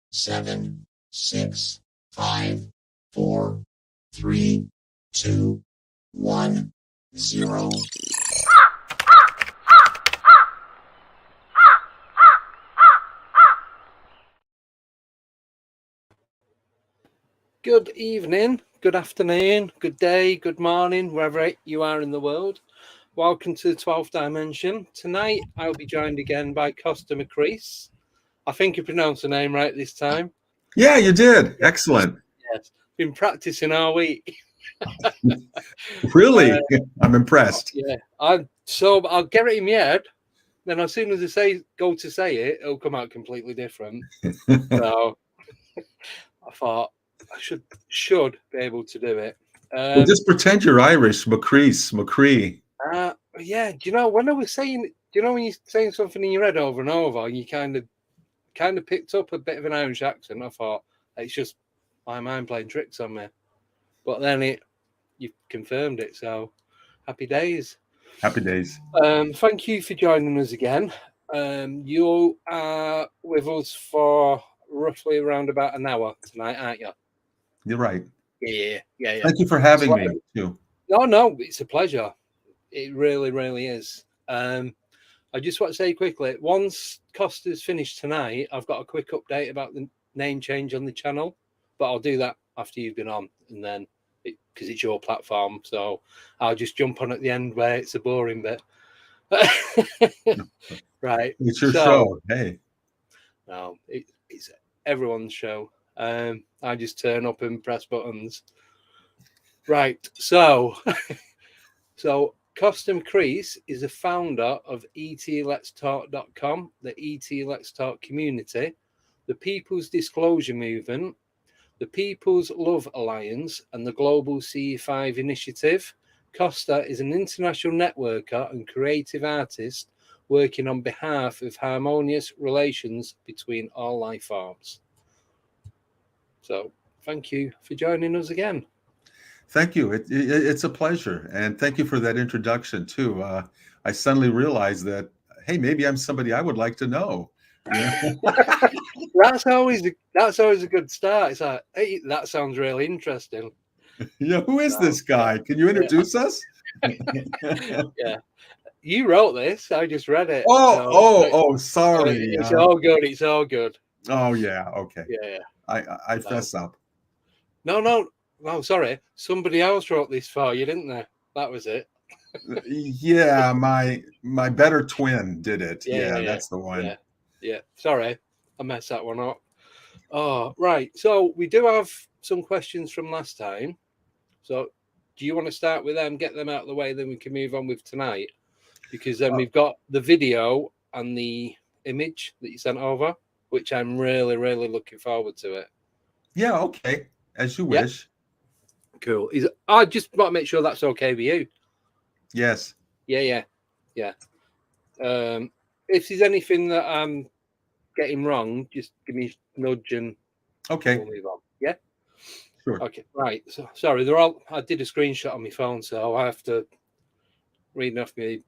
Seven, 6, 5, 4, 3, 2, 1, 0. Good evening, good afternoon, good day, good morning, wherever you are in the world. Welcome to the 12th Dimension. Tonight, I'll be joined again by Kosta Makreas. I think you pronounced the name right this time. Yeah, you did. Excellent. Yes, been practicing all week. Really? I'm impressed. Yeah, I'll get it in my head. Then as soon as I go to say it, it'll come out completely different. So I thought I should be able to do it. Well, just pretend you're Irish, McCree. Yeah, do you know when I was saying? Do you know when you're saying something in your head over and over, and you kind of picked up a bit of an Irish accent? I thought it's just my mind playing tricks on me. But then you confirmed it, so happy days. Happy days. Thank you for joining us again. You are with us for roughly around about an hour tonight, aren't you? You're right. Yeah. Thank you for having me too. No, it's a pleasure. It really, really is. I just want to say quickly, once Costa's finished tonight, I've got a quick update about the name change on the channel, but I'll do that after you've been on, and then because it's your platform, so I'll just jump on at the end where it's a boring bit. Right. It's your show. Hey. No, it's everyone's show. I just turn up and press buttons. Right. So Kosta Makreas is a founder of ETLetsTalk.com, the ETLetsTalk community, the People's Disclosure Movement, the People's Love Alliance, and the Global CE5 Initiative. Kosta is an international networker and creative artist working on behalf of harmonious relations between all life forms. So thank you for joining us again. Thank you. It's a pleasure. And thank you for that introduction too. I suddenly realized that, hey, maybe I'm somebody I would like to know. That's always a good start. It's like, hey, that sounds really interesting. Yeah, who is this guy? Can you introduce us? Yeah. You wrote this. I just read it. Sorry. It's all good. It's all good. Oh yeah. Okay. Yeah. I fess up. No. Sorry. Somebody else wrote this for you, didn't they? That was it. Yeah, my better twin did it. Yeah, that's the one. Yeah. Sorry, I messed that one up. Oh, right. So we do have some questions from last time. So do you want to start with them, get them out of the way, then we can move on with tonight? Because then we've got the video and the image that you sent over, which I'm really, really looking forward to it. Yeah, okay. As you wish. Cool. I just want to make sure that's okay with you. Yes. Yeah. If there's anything that I'm getting wrong, just give me a nudge and Okay. we'll move on. Yeah? Sure. Okay, right. So sorry, I did a screenshot on my phone, so I have to read off my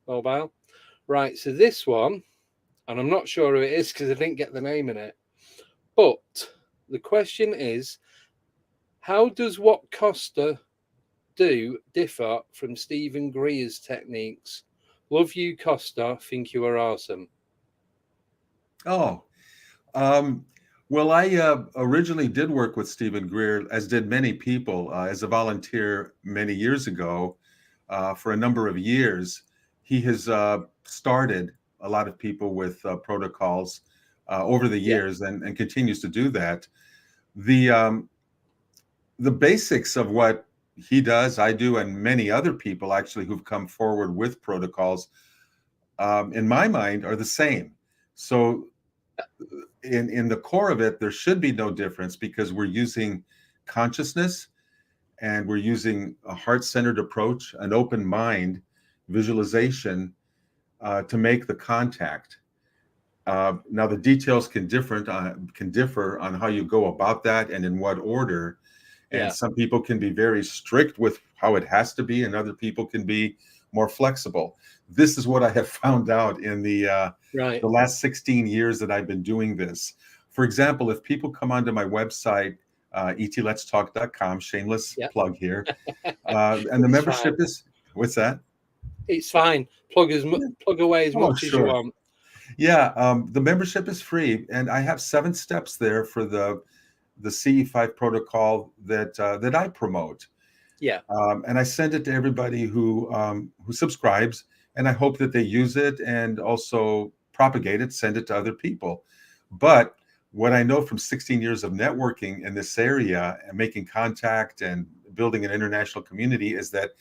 mobile. Right, so this one, and I'm not sure who it is because I didn't get the name in it. But the question is, how does what Kosta do differ from Stephen Greer's techniques? Love you, Kosta. Think you are awesome. Oh, well, I originally did work with Stephen Greer, as did many people, as a volunteer many years ago. For a number of years, he has started a lot of people with protocols over the years, and continues to do that. The basics of what he does, I do, and many other people actually who've come forward with protocols, in my mind, are the same. So in the core of it, there should be no difference because we're using consciousness and we're using a heart-centered approach, an open mind, visualization to make the contact. Now, the details can differ on how you go about that and in what order. And some people can be very strict with how it has to be, and other people can be more flexible. This is what I have found out in the last 16 years that I've been doing this. For example, if people come onto my website, ETLetsTalk.com, shameless plug here, and the membership is, what's that? It's fine. Plug away as much as you want. Yeah, the membership is free, and I have 7 steps there for the CE5 protocol that I promote. Yeah. And I send it to everybody who subscribes, and I hope that they use it and also propagate it, send it to other people. But what I know from 16 years of networking in this area and making contact and building an international community is that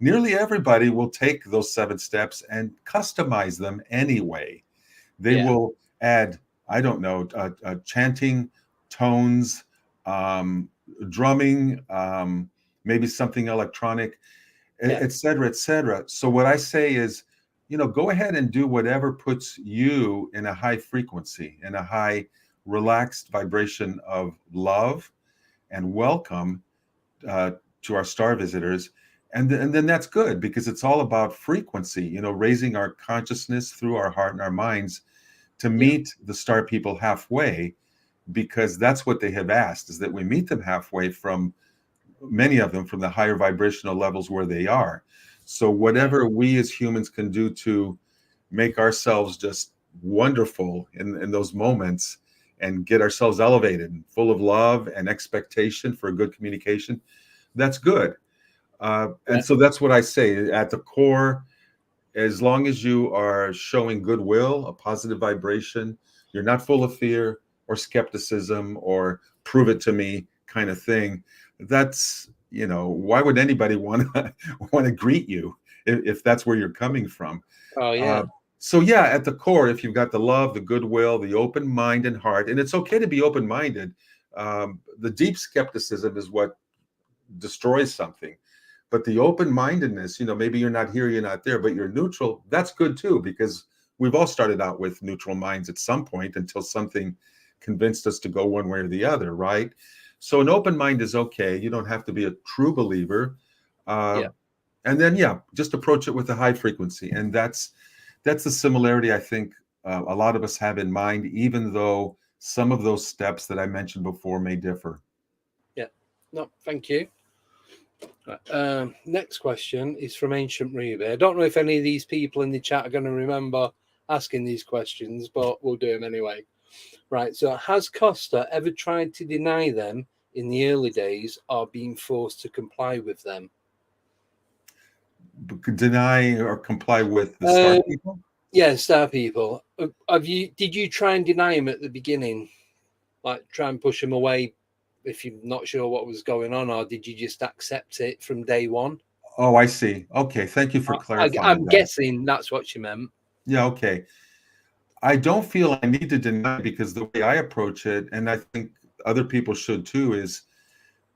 nearly everybody will take those 7 steps and customize them anyway. They will add, I don't know, chanting, tones, drumming, maybe something electronic, et cetera, et cetera. So what I say is, go ahead and do whatever puts you in a high frequency, in a high relaxed vibration of love and welcome to our star visitors. And then that's good, because it's all about frequency, raising our consciousness through our heart and our minds to meet the star people halfway, because that's what they have asked, is that we meet them halfway, from many of them from the higher vibrational levels where they are. So whatever we as humans can do to make ourselves just wonderful in those moments and get ourselves elevated and full of love and expectation for a good communication, that's good. And so that's what I say at the core. As long as you are showing goodwill, a positive vibration, you're not full of fear or skepticism or prove it to me kind of thing. That's, why would anybody want to greet you if that's where you're coming from? Oh, yeah. So at the core, if you've got the love, the goodwill, the open mind and heart, and it's okay to be open-minded. The deep skepticism is what destroys something. But the open-mindedness, maybe you're not here, you're not there, but you're neutral. That's good too, because we've all started out with neutral minds at some point until something convinced us to go one way or the other, right? So an open mind is okay. You don't have to be a true believer. And then, just approach it with a high frequency. And that's the similarity I think a lot of us have in mind, even though some of those steps that I mentioned before may differ. Yeah. No, thank you. Next question is from Ancient Ruby. I don't know if any of these people in the chat are going to remember asking these questions, but we'll do them anyway. Right. So has Kosta ever tried to deny them in the early days or been forced to comply with them? Deny or comply with the star people? Yeah, star people. Did you try and deny him at the beginning? Like try and push him away if you're not sure what was going on, or did you just accept it from day one? Oh, I see. Okay, thank you for clarifying I'm that. guessing that's what you meant. Yeah, okay. I don't feel I need to deny, because the way I approach it, and I think other people should too, is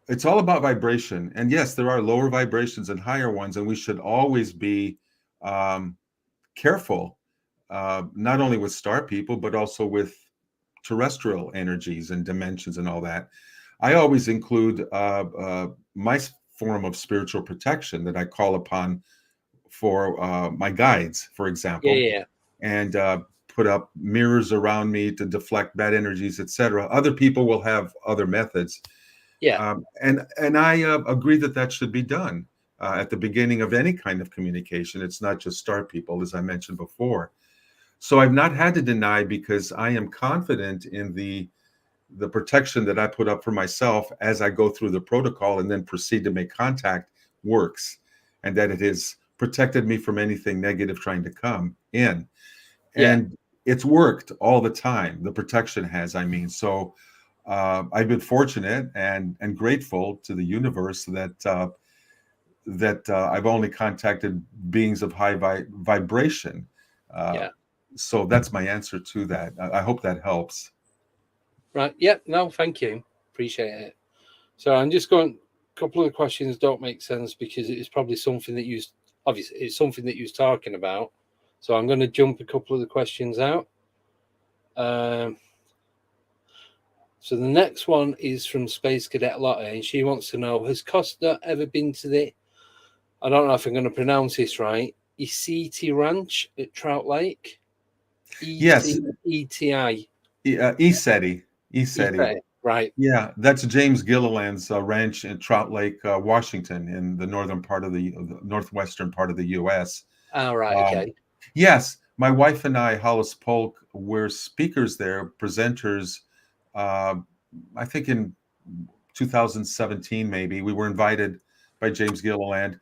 it's all about vibration. And yes, there are lower vibrations and higher ones, and we should always be um, careful, not only with star people, but also with terrestrial energies and dimensions and all that. I always include my form of spiritual protection that I call upon for my guides, for example, Yeah. and put up mirrors around me to deflect bad energies, etc. Other people will have other methods. Yeah. And I agree that that should be done at the beginning of any kind of communication. It's not just star people, as I mentioned before. So I've not had to deny, because I am confident in the protection that I put up for myself as I go through the protocol and then proceed to make contact works, and that it has protected me from anything negative trying to come in. Yeah. And it's worked all the time. The protection has, I mean. So I've been fortunate and grateful to the universe that I've only contacted beings of high vibration. Yeah. So that's my answer to that. I hope that helps. Right. Yeah. No, thank you. Appreciate it. So I'm just going. A couple of the questions don't make sense because it's probably something that you obviously it's something that you was talking about. So I'm going to jump a couple of the questions out. So the next one is from Space Cadet Lotte, and she wants to know: has Kosta ever been to the? I don't know if I'm going to pronounce this right. Isiti Ranch at Trout Lake. Yes, ETI. ESETI. ESETI. Right. Yeah, that's James Gilliland's ranch in Trout Lake, Washington, in the northern part of the northwestern part of the U.S. Oh, right. Um, Okay. yes, my wife and I, Hollis Polk, were speakers there, presenters. Uh, I think in 2017, maybe we were invited by James Gilliland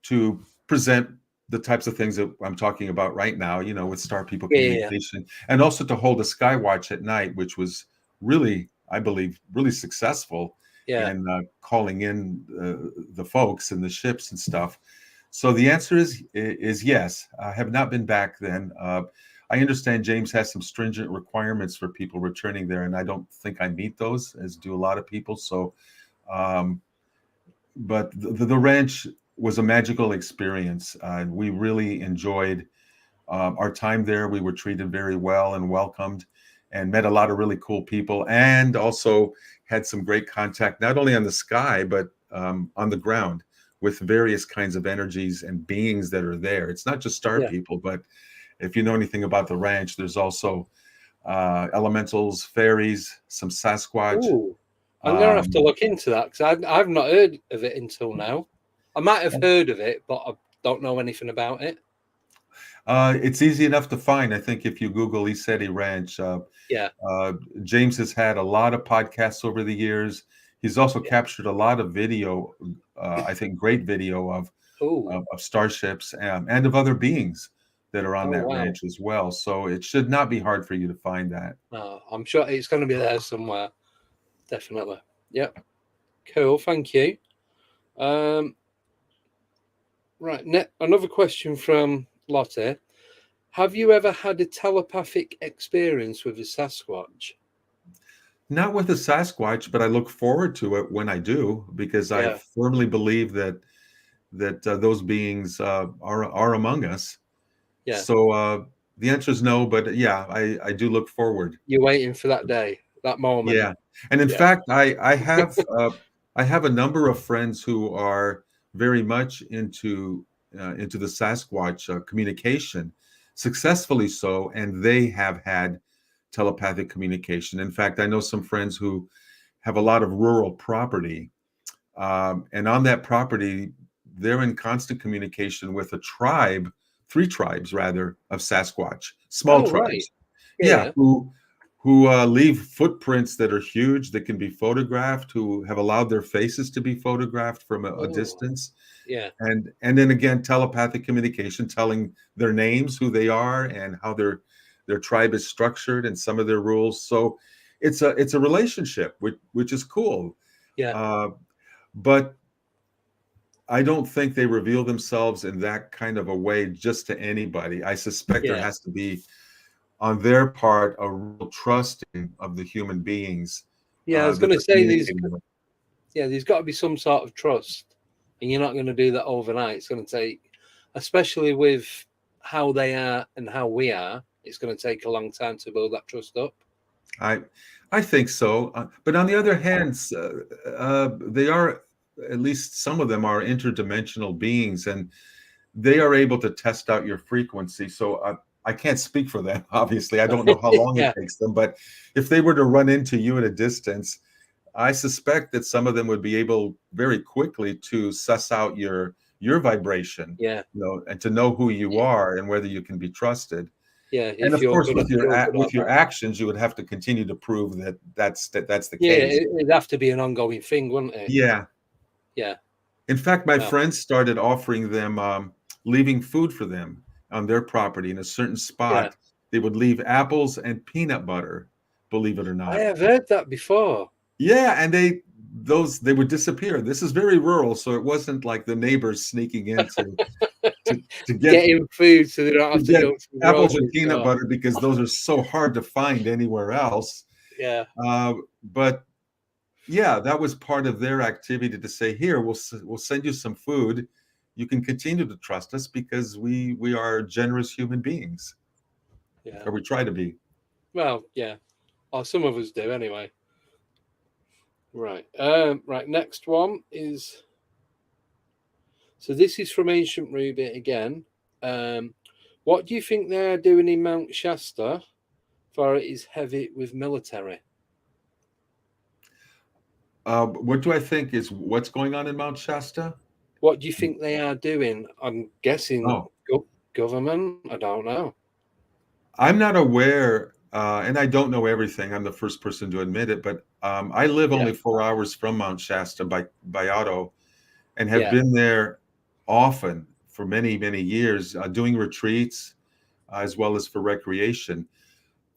to present the types of things that I'm talking about right now, with star people Yeah. communication, and also to hold a sky watch at night, which was really, I believe, really successful Yeah. in calling in the folks and the ships and stuff. So the answer is yes. I have not been back then. I understand James has some stringent requirements for people returning there, and I don't think I meet those, as do a lot of people. So, but the ranch was a magical experience. We really enjoyed our time there. We were treated very well and welcomed, and met a lot of really cool people, and also had some great contact, not only on the sky, but on the ground, with various kinds of energies and beings that are there. It's not just star people, but if you know anything about the ranch, there's also elementals, fairies, some Sasquatch. Ooh, I'm gonna have to look into that because I've not heard of it until now. I might have heard of it, but I don't know anything about it. It's easy enough to find. I think if you Google ESETI Ranch, James has had a lot of podcasts over the years. He's also captured a lot of video, I think great video of starships and of other beings that are on that ranch as well. So it should not be hard for you to find that. I'm sure it's going to be there somewhere. Definitely. Yep. Cool. Thank you. Right. Another question from Lotte. Have you ever had a telepathic experience with a Sasquatch? Not with a Sasquatch, but I look forward to it when I do, because I firmly believe that those beings are among us. Yeah. So the answer is no, but yeah, I do look forward. You're waiting for that day, that moment. Yeah, and in fact, I have a number of friends who are very much into the Sasquatch communication, successfully so, and they have had telepathic communication. In fact, I know some friends who have a lot of rural property, and on that property, they're in constant communication with a tribe, 3 tribes rather, of Sasquatch, small tribes. Right. Yeah, who leave footprints that are huge, that can be photographed, who have allowed their faces to be photographed from a distance. Yeah. And then again, telepathic communication, telling their names, who they are, and how their tribe is structured, and some of their rules. So it's a relationship, which is cool. Yeah. But I don't think they reveal themselves in that kind of a way just to anybody. I suspect there Yeah. has to be, on their part, a real trusting of the human beings Yeah. I was that going to they're say communicating with. there's got to be some sort of trust, and you're not going to do that overnight. It's going to take, especially with how they are and how we are, it's going to take a long time to build that trust up. I think so. But on the other hand, they are, at least some of them are interdimensional beings, and they are able to test out your frequency. So I can't speak for them, obviously. I don't know how long it Yeah. takes them, but if they were to run into you at a distance, I suspect that some of them would be able very quickly to suss out your vibration, Yeah. and to know who you are and whether you can be trusted. Yeah. And If of you're course, good, you're good or with your bad. actions, you would have to continue to prove that that's the Yeah. case. It'd have to be an ongoing thing, wouldn't it? Yeah. Yeah. In fact, my No. friends started offering them, leaving food for them on their property in a certain Yeah. spot. They would leave apples and peanut butter, believe it or I not. have heard that before. Yeah, and they would disappear. This is very rural, so it wasn't like the neighbors sneaking in to get Getting food so they don't to have to get go to the apples and grocery peanut store. butter, because those are so hard to find anywhere else. Yeah. But yeah, that was part of their activity to say, here, we'll send you some food. You can continue to trust us because we are generous human beings, Yeah. or we try to be. Well, yeah. Or some of us do anyway. Right. Right. Next one is, so this is from Ancient Ruby again. What do you think they are doing in Mount Shasta? For it is heavy with military. What do I think is what's going on in Mount Shasta? What do you think they are doing? I'm guessing Oh, government. I don't know. I'm not aware, and I don't know everything. I'm the first person to admit it, but I live Yeah. only 4 hours from Mount Shasta by auto, and have Yeah. been there often for many years, doing retreats as well as for recreation.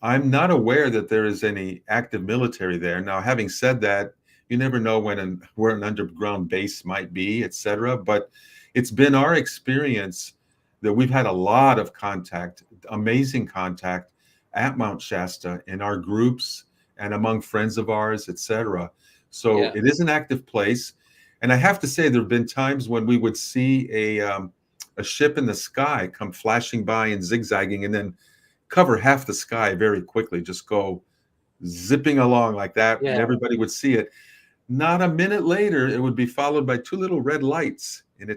I'm not aware that there is any active military there. Now, having said that, you never know where an underground base might be, et cetera. But it's been our experience that we've had a lot of contact, amazing contact at Mount Shasta in our groups and among friends of ours, et cetera. So Yeah. it is an active place. And I have to say, there have been times when we would see a ship in the sky come flashing by and zigzagging, and then cover half the sky very quickly, just go zipping along like that, and Yeah. everybody would see it. Not a minute later, it would be followed by two little red lights in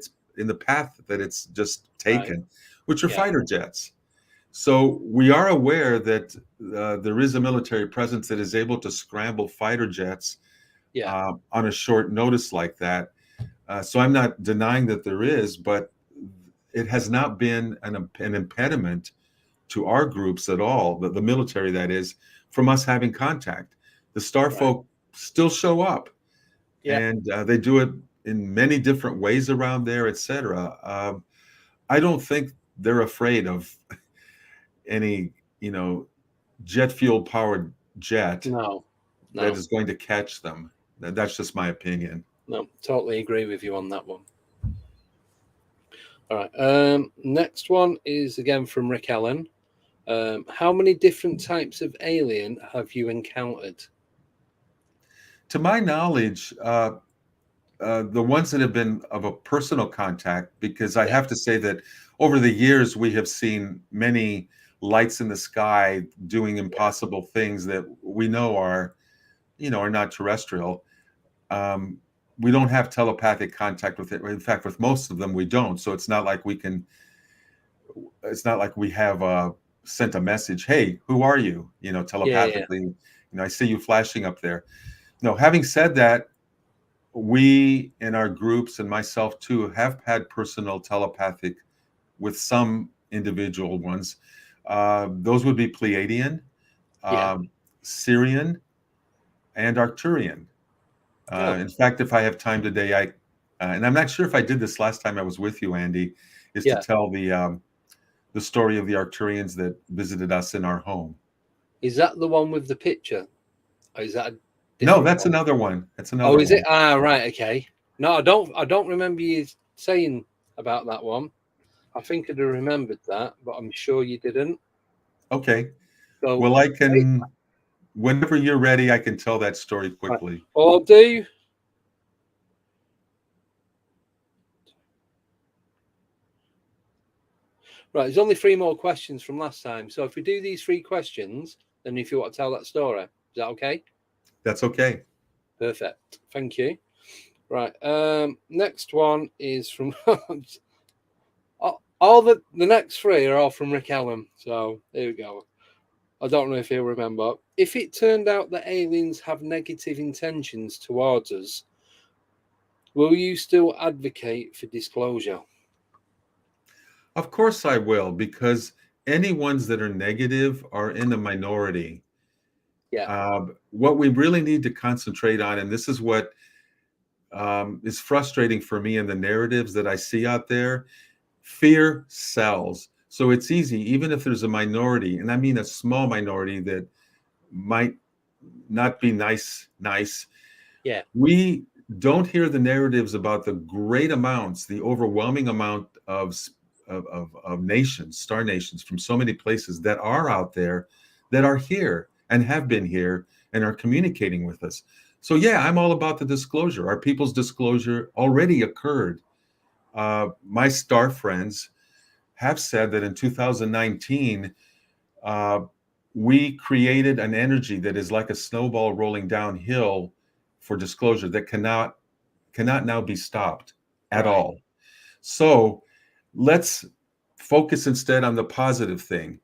the path that it's just Right. taken, which are Yeah. fighter jets. So we are aware that there is a military presence that is able to scramble fighter jets Yeah. on a short notice like that. So I'm not denying that there is, but it has not been an impediment to our groups at all, the military that is, from us having contact. The star Right. folk still show up, Yeah. and they do it in many different ways around there, etc. I don't think they're afraid of any, jet fuel powered jet No. that No. is going to catch them. That's just my opinion. No. Totally agree with you on that one. All right. Next one is again from Rick Allen. How many different types of alien have you encountered? To my knowledge, the ones that have been of a personal contact, because I Yeah. have to say that over the years we have seen many lights in the sky doing impossible things that we know are not terrestrial. We don't have telepathic contact with it. In fact, with most of them, we don't. So it's not like we can. It's not like we have sent a message. Hey, who are you? Yeah. Telepathically. I see you flashing up there. No. Having said that, we in our groups and myself too have had personal telepathic with some individual ones. Those would be Pleiadian, Yeah. Syrian, and Arcturian. Oh, In fact, if I have time today, and I'm not sure if I did this last time I was with you, Andy, is to yeah. tell the story of the Arcturians that visited us in our home. Is that the one with the picture? Or is that No, different that's one. another one. That's Oh, another is it? one. Ah, right. Okay. No, I don't remember you saying about that one. I think I'd have remembered that, but I'm sure you didn't. Okay. So, Well, I can, whenever you're ready, I can tell that story right. quickly. All I'll do. Right, there's only 3 more questions from last time. So if we do these 3 questions, then if you want to tell that story, is that okay? That's okay. Perfect. Thank you. Right. Next one is from all the next 3 are all from Rick Allen. So here we go. I don't know if he'll remember. If it turned out that aliens have negative intentions towards us, will you still advocate for disclosure? Of course I will, because any ones that are negative are in the minority. Yeah. What we really need to concentrate on, and this is what is frustrating for me in the narratives that I see out there, fear sells. So it's easy, even if there's a minority, and I mean a small minority that might not be nice. Yeah. We don't hear the narratives about the great amounts, the overwhelming amount of nations, star nations from so many places that are out there, that are here and have been here and are communicating with us. So yeah, I'm all about the disclosure. Our people's disclosure already occurred. My star friends have said that in 2019, uh, we created an energy that is like a snowball rolling downhill for disclosure that cannot now be stopped at Right. all. So let's focus instead on the positive thing,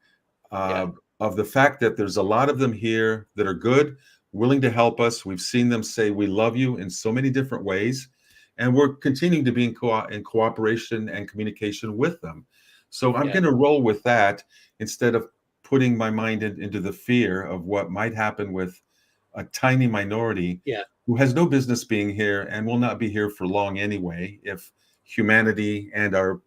Yeah. of the fact that there's a lot of them here that are good, willing to help us. We've seen them say we love you in so many different ways, and we're continuing to be in cooperation and communication with them. So I'm Yeah. going to roll with that instead of putting my mind into the fear of what might happen with a tiny minority Yeah. who has no business being here and will not be here for long anyway, if humanity and our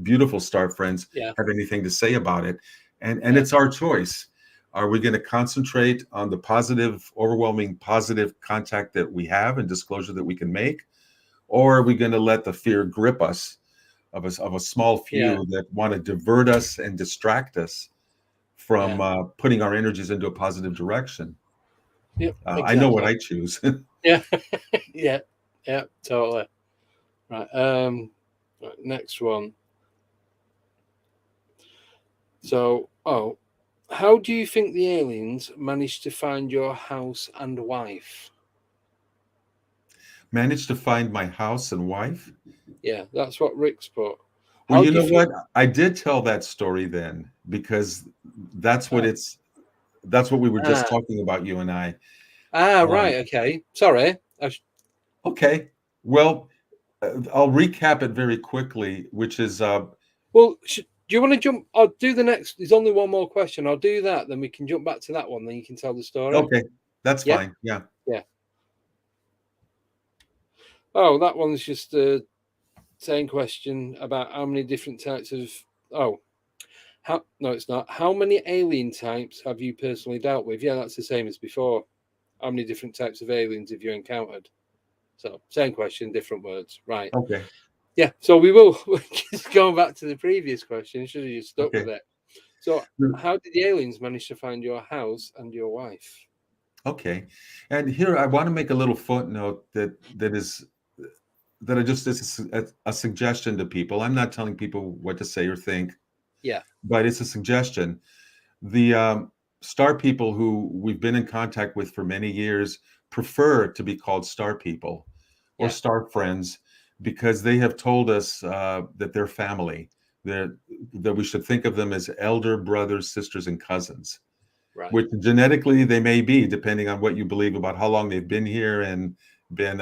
beautiful star friends Yeah. have anything to say about it. And Yeah. it's our choice. Are we going to concentrate on the positive, overwhelming positive contact that we have and disclosure that we can make? Or are we going to let the fear grip us of a small Yeah. few that want to divert us and distract us from Yeah. putting our energies into a positive direction? Yep. I know what Exactly. I choose. Yeah. Yeah. Yeah. Totally. Right. Right, next one. So, how do you think the aliens managed to find your house and wife? Managed to find my house and wife. Yeah, that's what Rick's put. Well, How you do you know think? what? I did tell that story then because that's what Ah, it's that's what we were just ah, talking about, you and I. right. Okay. Sorry. Okay. Well, I'll recap it very quickly, which is Well, do you want to jump? I'll do the next. There's only one more question. I'll do that. Then we can jump back to that one. Then you can tell the story. okay. That's Yeah. fine. Yeah. Yeah. Oh, that one's just the same question about how many different types of. Oh, how? No, it's not. How many alien types have you personally dealt with? Yeah, that's the same as before. How many different types of aliens have you encountered? So, same question, different words. Right. Okay. Yeah. So we will just going back to the previous question. Should have just stuck with Okay. it. So, how did the aliens manage to find your house and your wife? Okay. And here I want to make a little footnote that I just is a suggestion to people. I'm not telling people what to say or think, Yeah. but it's a suggestion. The star people who we've been in contact with for many years prefer to be called star people or Yeah. star friends because they have told us that they're family, that we should think of them as elder brothers, sisters, and cousins, Right. which genetically they may be, depending on what you believe about how long they've been here and been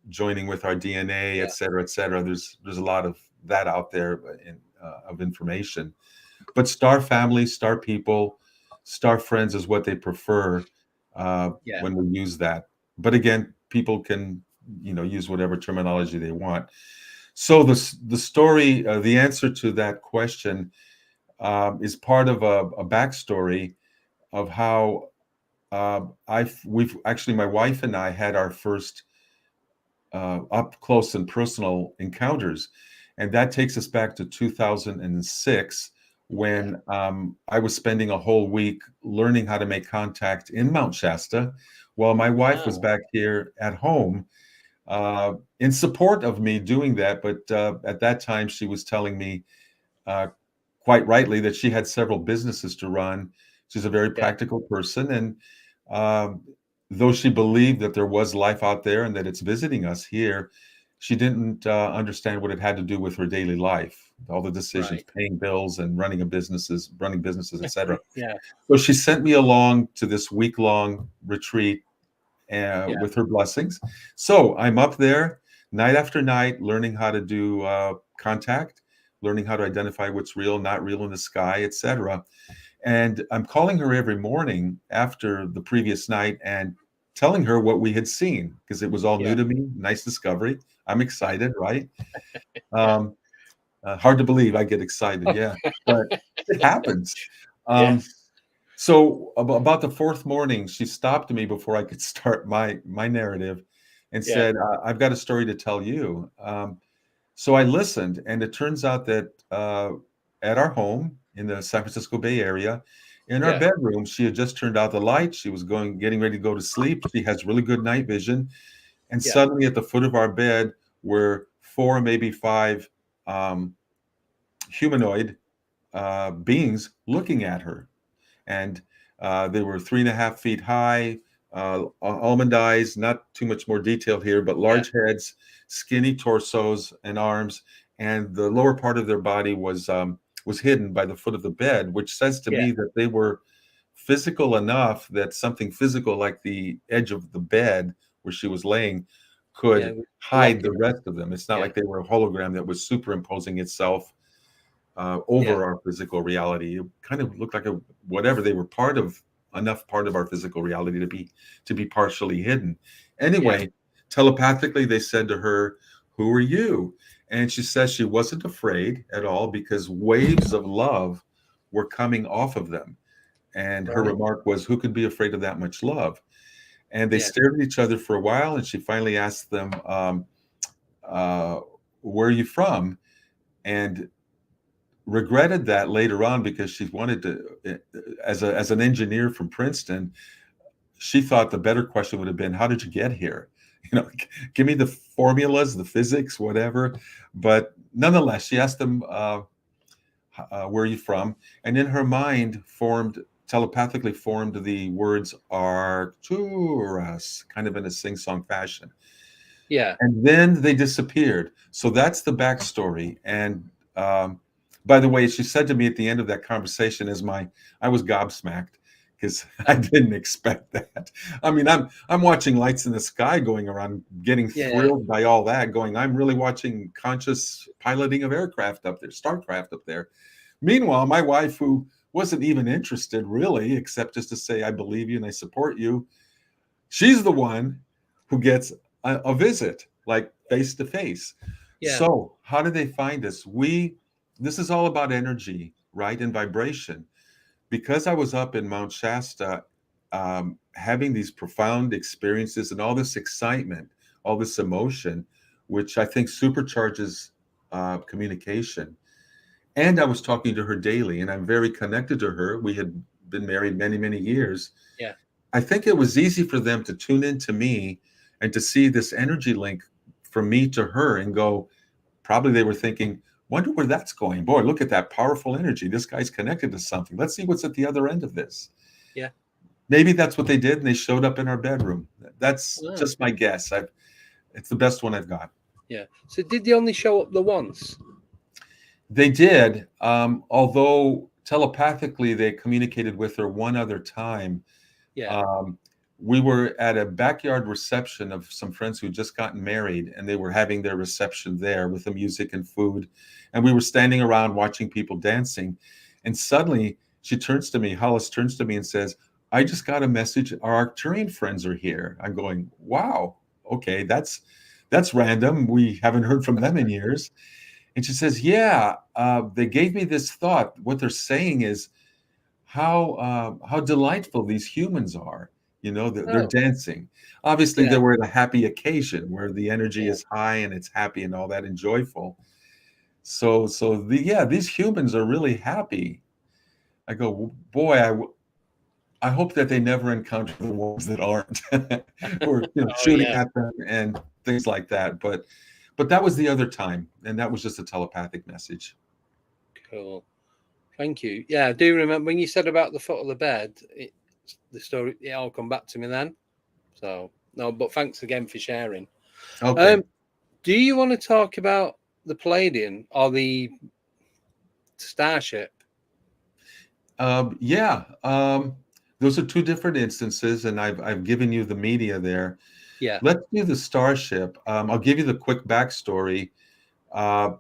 joining with our DNA, et Yeah. cetera, et cetera. There's a lot of that out there of information. But star family, star people, star friends is what they prefer Yeah. when we use that. But again, people can use whatever terminology they want. So the story, the answer to that question is part of a backstory of how we've actually, my wife and I had our first up close and personal encounters, and that takes us back to 2006 when I was spending a whole week learning how to make contact in Mount Shasta, while my wife was Wow. back here at home in support of me doing that. But at that time, she was telling me uh, quite rightly that she had several businesses to run. She's a very Yeah. practical person, and um, though she believed that there was life out there and that it's visiting us here, she didn't understand what it had to do with her daily life, all the decisions, Right. paying bills and running businesses, etc. Yeah. So she sent me along to this week-long retreat Yeah. with her blessings. So I'm up there night after night, learning how to do contact, learning how to identify what's real, not real in the sky, etc. And I'm calling her every morning after the previous night and telling her what we had seen because it was all new Yeah. to me. Nice discovery. I'm excited, right? Yeah. Um, hard to believe I get excited, yeah, but it happens. Um, Yes. so about the fourth morning, she stopped me before I could start my narrative, and Yeah. said, "I've got a story to tell you." So I listened, and it turns out that at our home in the San Francisco Bay Area, in our Yeah. bedroom, she had just turned out the light. She was getting ready to go to sleep. She has really good night vision, and Yeah. suddenly at the foot of our bed were four, maybe five humanoid beings looking at her, and they were 3.5 feet high, almond eyes, not too much more detail here, but Yeah. large heads, skinny torsos and arms, and the lower part of their body was hidden by the foot of the bed, which says to Yeah. me that they were physical enough that something physical like the edge of the bed where she was laying Yeah. could Block hide the it. rest of them. It's not Yeah. like they were a hologram that was superimposing itself Yeah. over our physical reality. It kind of looked like a whatever. They were enough part of our physical reality to be partially hidden. Yeah. Anyway, telepathically they said to her, "Who are you?" And she says she wasn't afraid at all because waves of love were coming off of them. And her Right. remark was, "Who could be afraid of that much love?" And they Yeah. stared at each other for a while, and she finally asked them, uh, "Where are you from?" And regretted that later on because she wanted to, as an engineer from Princeton, she thought the better question would have been, how did you get here? Give me the formulas, the physics, whatever. But nonetheless, she asked them, where are you from? And in her mind telepathically formed the words Arcturus, kind of in a sing-song fashion. Yeah. And then they disappeared. So that's the backstory. And by the way, she said to me at the end of that conversation, I was gobsmacked because I didn't expect that. I mean, I'm watching lights in the sky going around, getting Yeah. thrilled by all that. I'm really watching conscious piloting of aircraft up there, starcraft up there. Meanwhile, my wife, who wasn't even interested really, except just to say, I believe you and I support you, she's the one who gets a visit, like face to face. Yeah. So, how do they find us? This is all about energy, right? And vibration. Because I was up in Mount Shasta, having these profound experiences and all this excitement, all this emotion, which I think supercharges communication. And I was talking to her daily, and I'm very connected to her. We had been married many, many years. Yeah. I think it was easy for them to tune into me and to see this energy link from me to her and go, probably they were thinking, wonder where that's going. Boy, look at that powerful energy. This guy's connected to something. Let's see what's at the other end of this. Yeah. Maybe that's what they did, and they showed up in our bedroom. That's Oh, just my guess. It's the best one I've got. yeah. So did they only show up the once? They did, although telepathically they communicated with her one other time. Yeah. Um, we were at a backyard reception of some friends who had just gotten married, and they were having their reception there with the music and food. And we were standing around watching people dancing. And suddenly Hollis turns to me and says, I just got a message. Our Arcturian friends are here. I'm going, wow, okay, that's random. We haven't heard from them in years. And she says, yeah, they gave me this thought. What they're saying is how delightful these humans are. You know, they're Oh, dancing. Obviously, yeah, they were at a happy occasion where the energy yeah. is high and it's happy and all that and joyful. So these humans are really happy. I go, boy, I hope that they never encounter the ones that aren't, or Oh, shooting yeah. at them and things like that. But that was the other time, and that was just a telepathic message. Cool. Thank you. Yeah, I do remember when you said about the foot of the bed. The story, it all come back to me then. So no, but thanks again for sharing. Okay. Do you want to talk about the Palladian or the Starship? Yeah. Those are two different instances, and I've given you the media there. Yeah. Let's do the Starship. I'll give you the quick backstory, uh,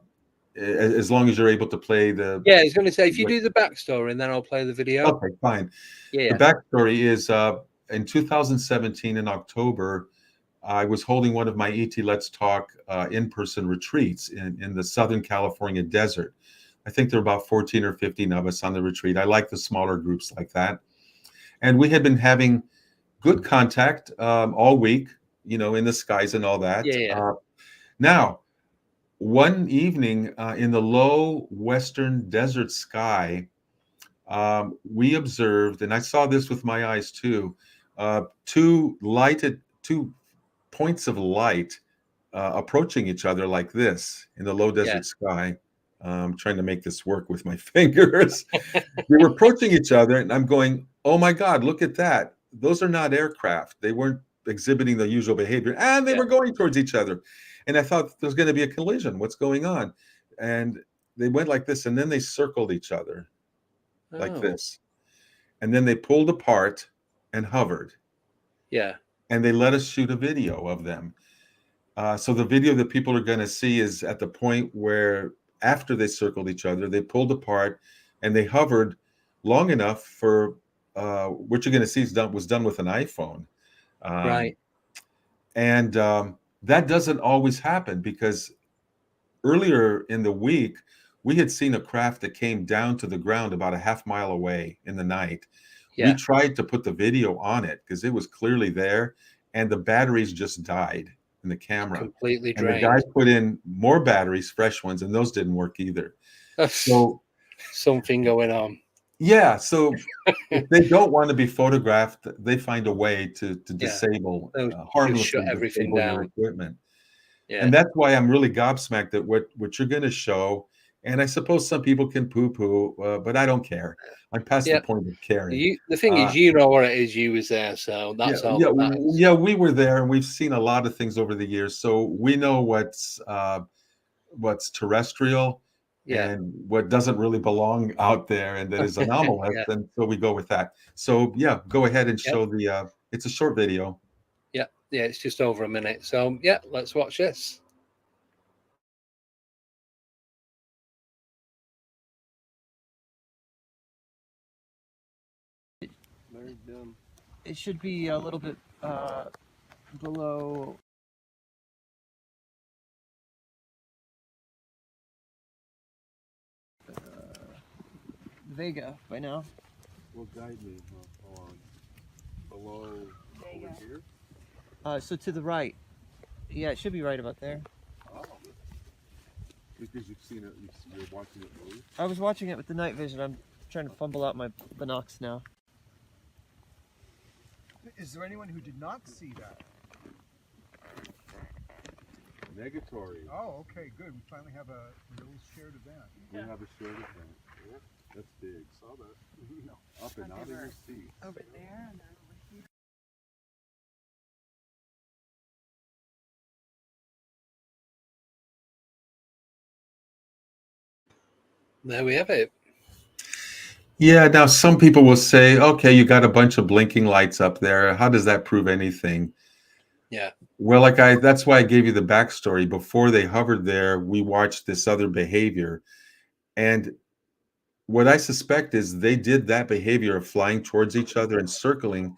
as long as you're able to play the. Yeah, I was going to say, if you do the backstory and then I'll play the video. Okay, fine. Yeah. The backstory is in 2017 in October, I was holding one of my Let's Talk in-person retreats in the Southern California desert. I think there were about 14 or 15 of us on the retreat. I like the smaller groups like that. And we had been having good contact all week, in the skies and all that. Yeah. Now, one evening in the low western desert sky, we observed, and I saw this with my eyes too, two points of light approaching each other like this in the low desert sky. Trying to make this work with my fingers. We were approaching each other, and I'm going, oh my God, look at that. Those are not aircraft. They weren't exhibiting the usual behavior, and they were going towards each other. And I thought there's going to be a collision. What's going on? And they went like this, and then they circled each other like this. And then they pulled apart and hovered. Yeah. And they let us shoot a video of them. So the video that people are going to see is at the point where after they circled each other, they pulled apart and they hovered long enough for what you're going to see was done with an iPhone. Right. And that doesn't always happen because earlier in the week, we had seen a craft that came down to the ground about a half mile away in the night. Yeah. We tried to put the video on it because it was clearly there, and the batteries just died in the camera. Completely and drained. the guy put in more batteries, fresh ones, and those didn't work either. So something going on. Yeah. So if they don't want to be photographed, they find a way to disable, harmlessly shut everything disable their down. equipment. Yeah. And that's why I'm really gobsmacked at what you're going to show. And I suppose some people can poo-poo, but I don't care. I'm past the point of caring. The thing is, you know what it is. You was there, so that's all that matters. Yeah, we were there, and we've seen a lot of things over the years, so we know what's terrestrial and what doesn't really belong out there, and that is anomalous. And so we go with that. So yeah, go ahead and show the. It's a short video. Yeah, it's just over a minute. So yeah, let's watch this. It should be a little bit below. Vega by now. Well, guide me on below Vega. Over here. So to the right. Yeah, it should be right about there. Oh. Because you've seen it, you're watching it move? I was watching it with the night vision. I'm trying to fumble out my binocs now. Is there anyone who did not see that? Negatory. Oh, okay, good. We finally have a little shared event. We have a shared event. Yeah, that's big. Saw that. Up and out of your seat. Over there and then over here. There we have it. Yeah, now some people will say, okay, you got a bunch of blinking lights up there. How does that prove anything? Yeah. Well, that's why I gave you the backstory. Before they hovered there, we watched this other behavior. And what I suspect is they did that behavior of flying towards each other and circling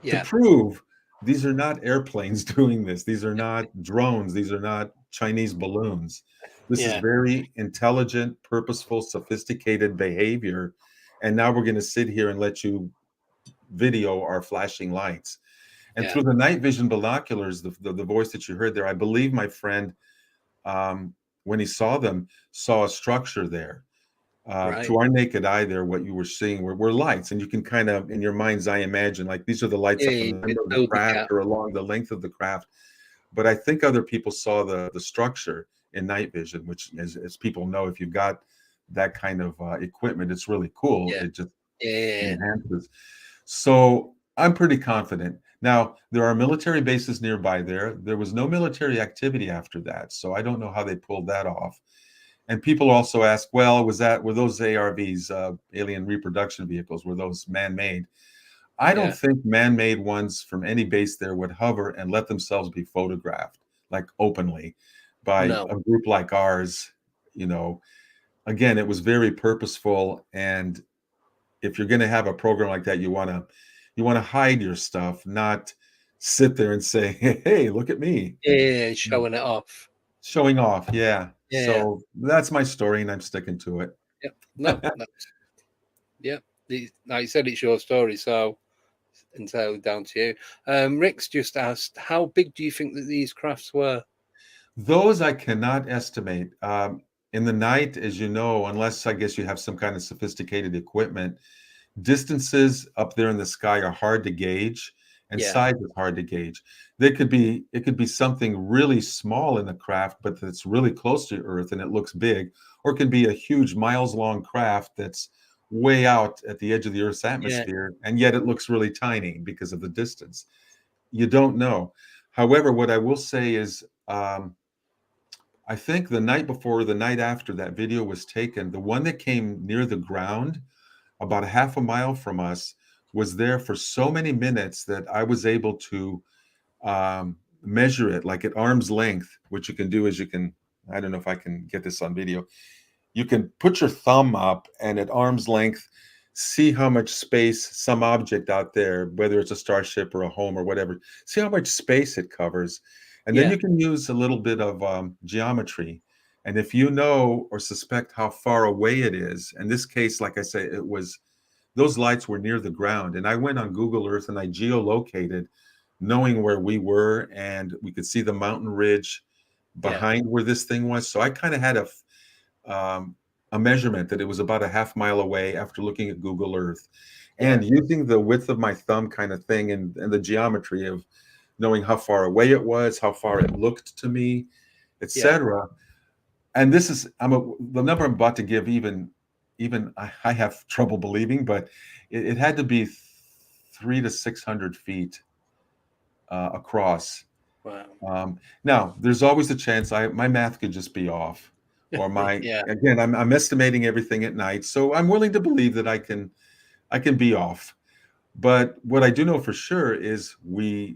to prove these are not airplanes doing this. These are not drones. These are not Chinese balloons. This is very intelligent, purposeful, sophisticated behavior. And now we're going to sit here and let you video our flashing lights. And Yeah. through the night vision binoculars, the voice that you heard there, I believe my friend, when he saw them, saw a structure there. Right. To our naked eye there, what you were seeing were lights, and you can kind of, in your mind's eye, imagine like these are the lights Yeah, up in you the could middle of the build the craft gap. or along the length of the craft. But I think other people saw the structure in night vision, which, as people know, if you've got that kind of equipment, it's really cool. Yeah. It just Yeah. enhances. So I'm pretty confident. Now, there are military bases nearby there. There was no military activity after that, so I don't know how they pulled that off. And people also ask, well, were those ARVs, alien reproduction vehicles, were those man-made? I don't Yeah. think man-made ones from any base there would hover and let themselves be photographed like openly by No. a group like ours. You know, again, it was very purposeful. And if you're going to have a program like that, you want to hide your stuff, not sit there and say, hey, look at me. Yeah, showing it off. Showing off. Yeah. Yeah. So that's my story, and I'm sticking to it. Yep. No, that's, yep. Like you said, it's your story, so it's entirely down to you. Rick's just asked, how big do you think that these crafts were? Those I cannot estimate. In the night, as you know, unless I guess you have some kind of sophisticated equipment, distances up there in the sky are hard to gauge, and Yeah. size is hard to gauge. It could be something really small in the craft, but that's really close to Earth and it looks big, or it can be a huge miles-long craft that's way out at the edge of the Earth's atmosphere, and yet it looks really tiny because of the distance. You don't know. However, what I will say is, I think the night before, the night after that video was taken, the one that came near the ground, about a half a mile from us, was there for so many minutes that I was able to measure it like at arm's length. What you can do is I don't know if I can get this on video. You can put your thumb up and at arm's length, see how much space some object out there, whether it's a starship or a home or whatever, see how much space it covers. And then you can use a little bit of geometry. And if you know or suspect how far away it is, in this case, like I say, those lights were near the ground. And I went on Google Earth and I geolocated, knowing where we were, and we could see the mountain ridge behind where this thing was. So I kind of had a measurement that it was about a half mile away after looking at Google Earth. And using the width of my thumb kind of thing and the geometry of knowing how far away it was, how far it looked to me, etc. And this is the number I'm about to give. Even I have trouble believing, but it had to be 300 to 600 feet across. Wow. Now, there's always a chance my math could just be off, or again, I'm estimating everything at night, so I'm willing to believe that I can be off. But what I do know for sure is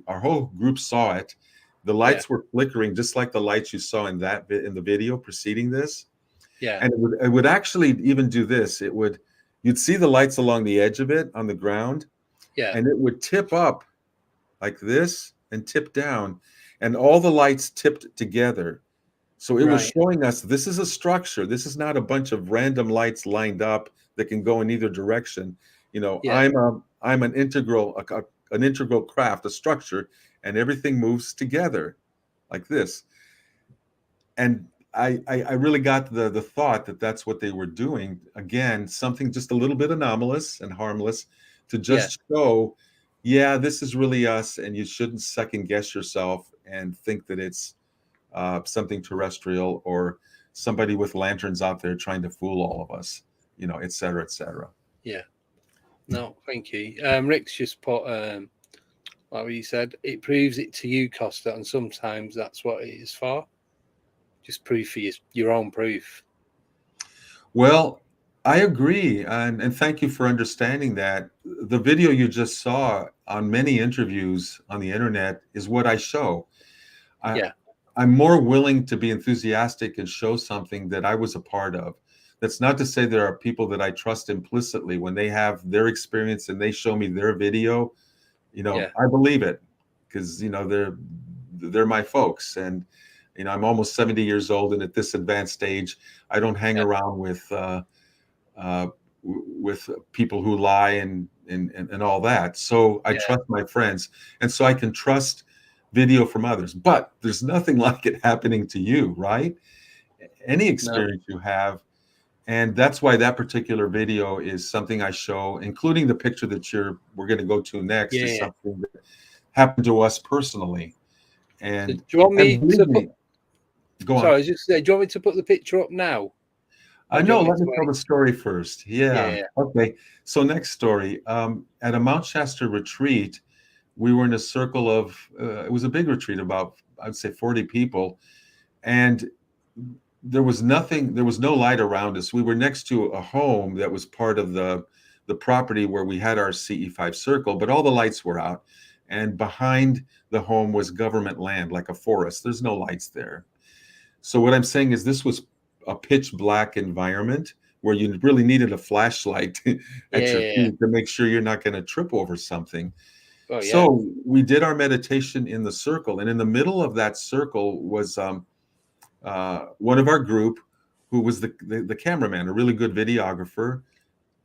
our whole group saw it. The lights were flickering just like the lights you saw in the video preceding this. And it would actually even do this. You'd see the lights along the edge of it on the ground. And it would tip up like this and tip down, and all the lights tipped together. So it was showing us this is a structure. This is not a bunch of random lights lined up that can go in either direction. I'm an integral craft, a structure, and everything moves together like this. And I really got the thought that that's what they were doing. Again, something just a little bit anomalous and harmless to just show, this is really us, and you shouldn't second guess yourself and think that it's something terrestrial or somebody with lanterns out there trying to fool all of us, et cetera, et cetera. Yeah. No, thank you. Rick's just put, like you said, it proves it to you, Kosta, and sometimes that's what it is for. Just proof for your own proof. Well, I agree, and thank you for understanding that. The video you just saw on many interviews on the internet is what I show. I'm more willing to be enthusiastic and show something that I was a part of. That's not to say there are people that I trust implicitly when they have their experience and they show me their video. I believe it because they're my folks, and I'm almost 70 years old, and at this advanced age, I don't hang around with with people who lie and all that. So I Yeah. trust my friends, and so I can trust video from others. But there's nothing like it happening to you, right? Any experience you have. And that's why that particular video is something I show, including the picture that we're going to go to next, is Yeah. something that happened to us personally. So And, do you want me believe to me, go on. Sorry, I was just saying, do you want me to put the picture up now? Or do you No, want let me to tell the story first. Yeah. Yeah. Okay. So next story. At a Mount Shasta retreat, we were in a circle of, it was a big retreat, about, I'd say 40 people. And there was no light around us. We were next to a home that was part of the property where we had our CE5 circle, but all the lights were out. And behind the home was government land, like a forest. There's no lights there. So what I'm saying is this was a pitch black environment where you really needed a flashlight at your Yeah. feet to make sure you're not going to trip over something. Oh, yeah. So we did our meditation in the circle, and in the middle of that circle was one of our group who was the cameraman, a really good videographer.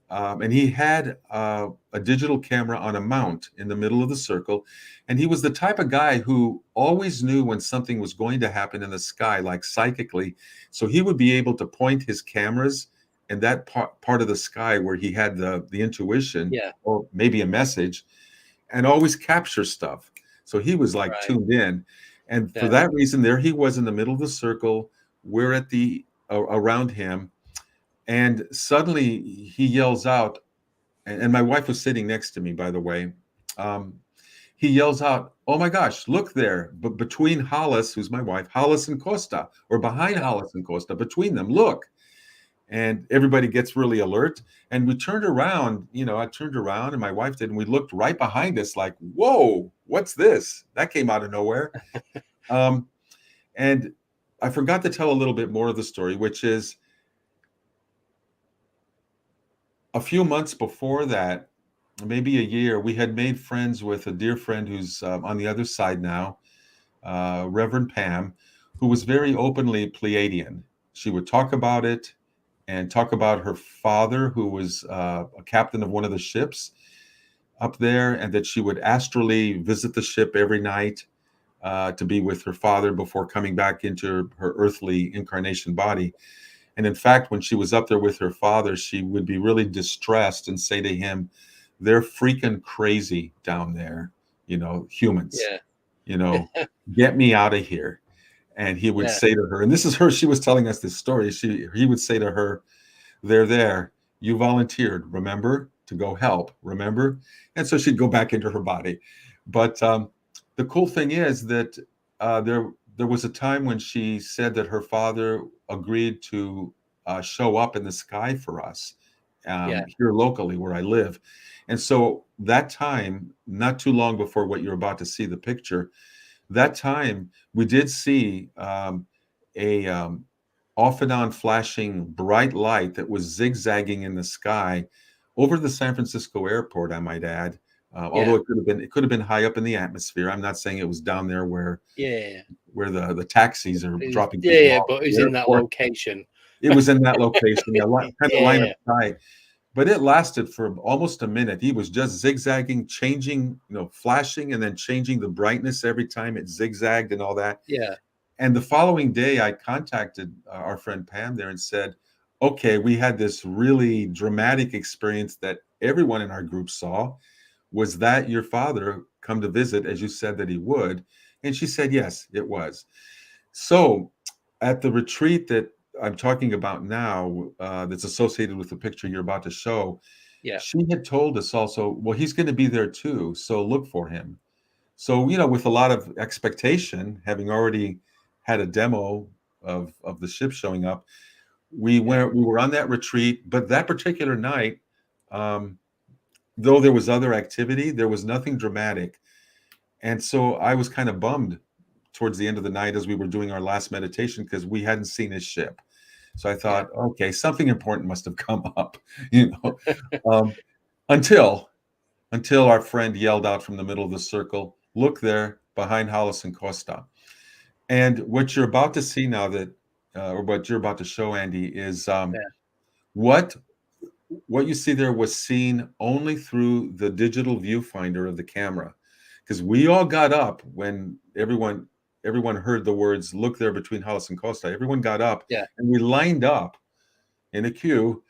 And he had a digital camera on a mount in the middle of the circle. And he was the type of guy who always knew when something was going to happen in the sky, like psychically. So he would be able to point his cameras in that part of the sky where he had the intuition, Yeah. or maybe a message, and always capture stuff. So he was like Right. tuned in. And for Yeah. that reason, there he was in the middle of the circle. We're at around him. And suddenly he yells out, and my wife was sitting next to me, by the way. He yells out, "Oh my gosh, look there! But between Hollis, who's my wife, Hollis and Kosta, or behind Hollis and Kosta, between them, look!" And everybody gets really alert. And we turned around. I turned around, and my wife did, and we looked right behind us, like, "Whoa, what's this?" That came out of nowhere. And I forgot to tell a little bit more of the story, which is, a few months before that, maybe a year, we had made friends with a dear friend who's on the other side now, Reverend Pam, who was very openly Pleiadian. She would talk about it and talk about her father, who was a captain of one of the ships up there, and that she would astrally visit the ship every night to be with her father before coming back into her earthly incarnation body. And in fact, when she was up there with her father, she would be really distressed and say to him, "They're freaking crazy down there, humans, Yeah. get me out of here." And he would Yeah. say to her, and this is her, she was telling us this story. He would say to her, "They're there. You volunteered, remember, to go help, remember?" And so she'd go back into her body. But the cool thing is that there was a time when she said that her father agreed to show up in the sky for us here locally where I live. And so that time, not too long before what you're about to see, the picture, that time we did see a off and on flashing bright light that was zigzagging in the sky over the San Francisco airport, I might add. Although it could have been high up in the atmosphere. I'm not saying it was down there where the taxis are dropping people off. But it was in that location. It was in that location, kind of line of Yeah. sight. But it lasted for almost a minute. He was just zigzagging, changing, flashing, and then changing the brightness every time it zigzagged and all that. Yeah. And the following day, I contacted our friend Pam there and said, "Okay, we had this really dramatic experience that everyone in our group saw. Was that your father come to visit, as you said that he would?" And she said, "Yes, it was." So at the retreat that I'm talking about now, that's associated with the picture you're about to show, she had told us also, well, he's going to be there too, so look for him. So, with a lot of expectation, having already had a demo of the ship showing up, we were on that retreat. But that particular night, though there was other activity, there was nothing dramatic. And so I was kind of bummed towards the end of the night as we were doing our last meditation, because we hadn't seen his ship. So I thought, okay, something important must have come up, until our friend yelled out from the middle of the circle, "Look there, behind Hollis and Costa." And what you're about to see now, or what you're about to show, Andy, is what what you see there was seen only through the digital viewfinder of the camera, because we all got up when everyone heard the words "Look there between Hollis and Kosta." Everyone got up, Yeah. and we lined up in a queue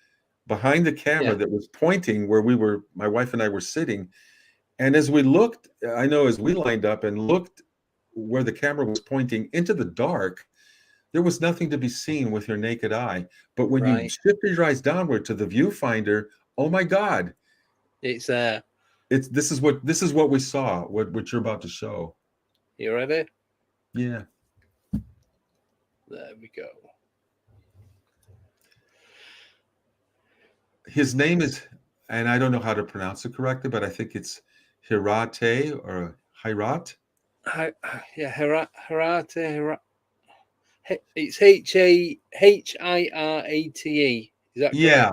behind the camera Yeah. that was pointing where my wife and I were sitting. And as we looked, I know as we lined up and looked where the camera was pointing into the dark, there was nothing to be seen with your naked eye. But when you Right. shifted your eyes downward to the viewfinder, oh my God, It's there. this is what we saw, what you're about to show. You ready? Yeah. There we go. His name is, and I don't know how to pronounce it correctly, but I think it's Hirate or Hirat. Yeah, Harate. It's Hirate. Is that correct? Yeah.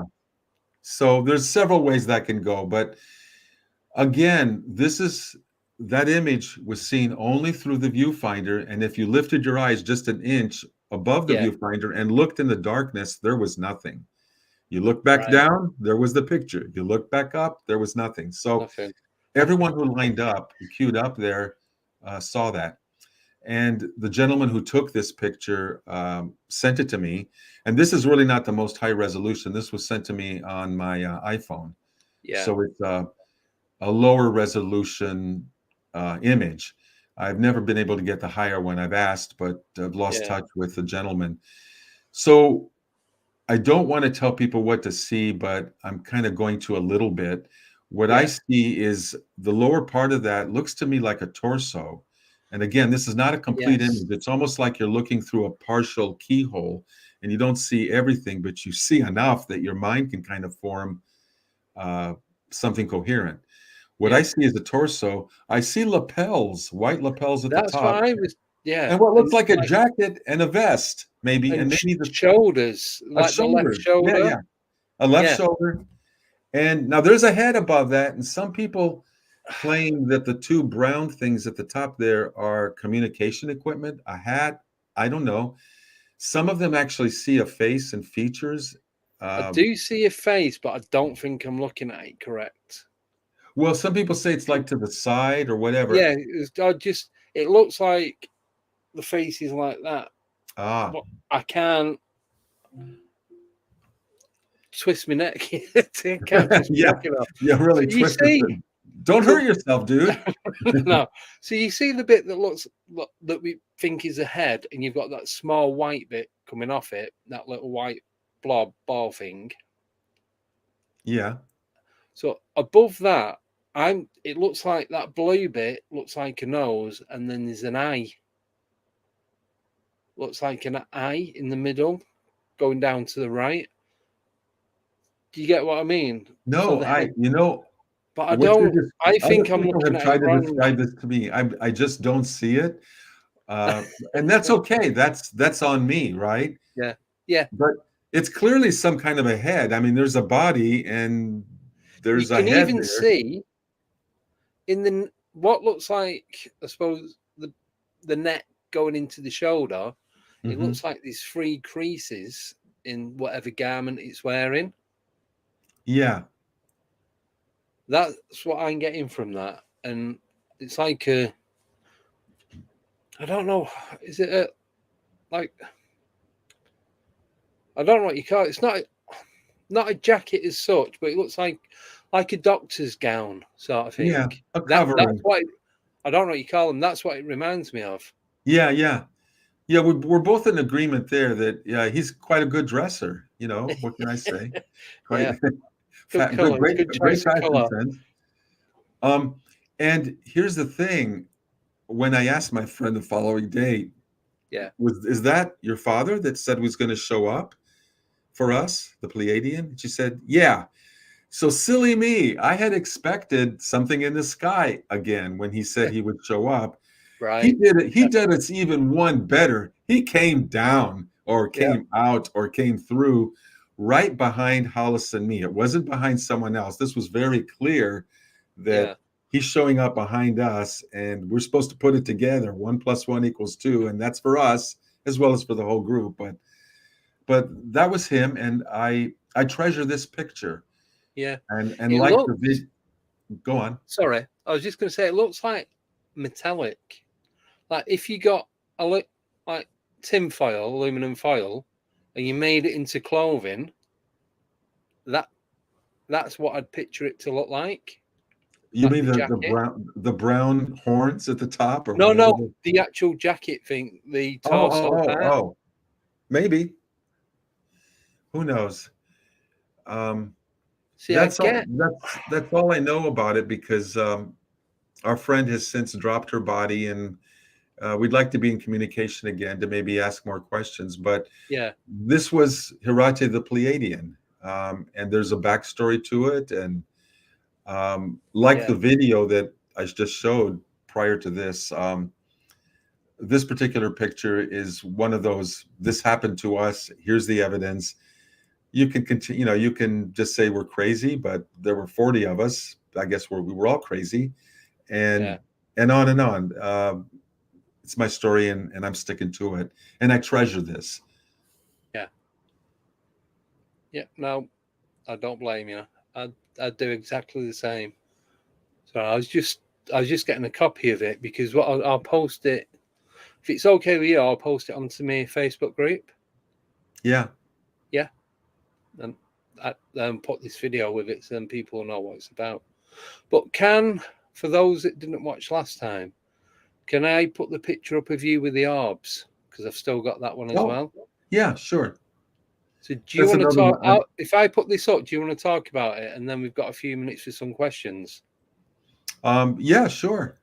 So there's several ways that can go, but again, that image was seen only through the viewfinder, and if you lifted your eyes just an inch above the Yeah. viewfinder and looked in the darkness, there was nothing. You look back Right. down, there was the picture. You look back up, there was nothing. So Nothing. everyone who lined up, queued up there, saw that. And the gentleman who took this picture sent it to me. And this is really not the most high resolution. This was sent to me on my iPhone. Yeah. So it's a lower resolution image. I've never been able to get the higher one. I've asked, but I've lost touch with the gentleman. So I don't want to tell people what to see, but I'm kind of going to a little bit. What I see is the lower part of that looks to me like a torso. And again, this is not a complete image. It's almost like you're looking through a partial keyhole and you don't see everything, but you see enough that your mind can kind of form something coherent. What I see is a torso. I see lapels, white lapels at the top. That's what I was. Yeah. And what looks like a jacket and a vest, maybe, and maybe the shoulders, like the left shoulder. Yeah, a left shoulder. And now there's a head above that, and some people claim that the two brown things at the top there are communication equipment, a hat. I don't know. Some of them actually see a face and features. I do see a face, but I don't think I'm looking at it correct. Well, some people say it's like to the side or whatever. Yeah, it looks like the face is like that. But I can't twist my neck. Yeah, really so twist it. Don't hurt yourself, dude. No. So you see the bit that we think is a head, and you've got that small white bit coming off it, that little white ball thing. Yeah. So above that, it looks like that blue bit looks like a nose, and then there's an eye. Looks like an eye in the middle, going down to the right. Do you get what I mean? No, but I don't. I think I'm looking at it wrong. Describe this to me. I just don't see it, and that's okay. That's on me, right? Yeah, yeah. But it's clearly some kind of a head. I mean, there's a body and there's a head. You can even see in what looks like, I suppose, the neck going into the shoulder. It looks like there's 3 creases in whatever garment it's wearing. Yeah. That's what I'm getting from that. And it's like I don't know, is it I don't know what you call it. It's not a jacket as such, but it looks like a doctor's gown sort of thing. Yeah, a covering. That's what I don't know what you call them. That's what it reminds me of. Yeah. We're both in agreement there that he's quite a good dresser. You know, what can I say? Quite great fashion sense. And here's the thing: when I asked my friend the following day, is that your father that said was going to show up for us, the Pleiadian? She said, yeah. So silly me, I had expected something in the sky again when he said he would show up. Right. He did it. He did it even one better. He came down or came out or came through right behind Hollis and me. It wasn't behind someone else. This was very clear that he's showing up behind us, and we're supposed to put it together. 1 + 1 = 2, and that's for us as well as for the whole group. But that was him, and I treasure this picture. Yeah. And It like the looks. go on. Sorry, I was just going to say it looks like metallic. Like if you got like tin foil, aluminum foil, and you made it into clothing, that's what I'd picture it to look like. You Like mean the jacket. the brown horns at the top or No, whatever? no, the actual jacket thing, the Oh, torso part. maybe. Who knows? See, I get. That's all I know about it because our friend has since dropped her body, and we'd like to be in communication again to maybe ask more questions. But Yeah, this was Hirate the Pleiadian, and there's a backstory to it, and like yeah, the video that I just showed prior to this. This particular picture is one of those, this happened to us, here's the evidence. You can continue, you can just say we're crazy, but there were 40 of us, I guess, where we were all crazy, yeah, and on and on. It's my story, and I'm sticking to it, and I treasure this. yeah, yeah. No, I don't blame you. I'd do exactly the same. So I was just getting a copy of it because what I'll post it. If it's okay with you, I'll post it onto my Facebook group. Yeah. Yeah, and put this video with it so then people will know what it's about. But for those that didn't watch last time, can I put the picture up of you with the orbs? Because I've still got that one as well. Yeah, sure. So do you That's want to another talk? one. If I put this up, do you want to talk about it? And then we've got a few minutes for some questions. Yeah, sure.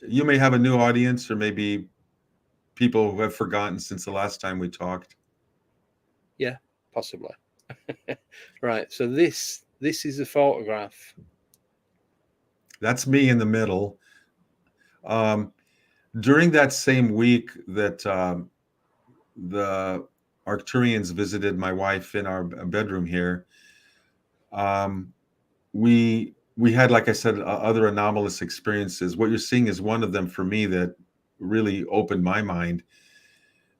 You may have a new audience, or maybe people who have forgotten since the last time we talked. Yeah, possibly. Right. So this is a photograph. That's me in the middle. During that same week that the Arcturians visited my wife in our bedroom here, we had, like I said, other anomalous experiences. What you're seeing is one of them for me that really opened my mind,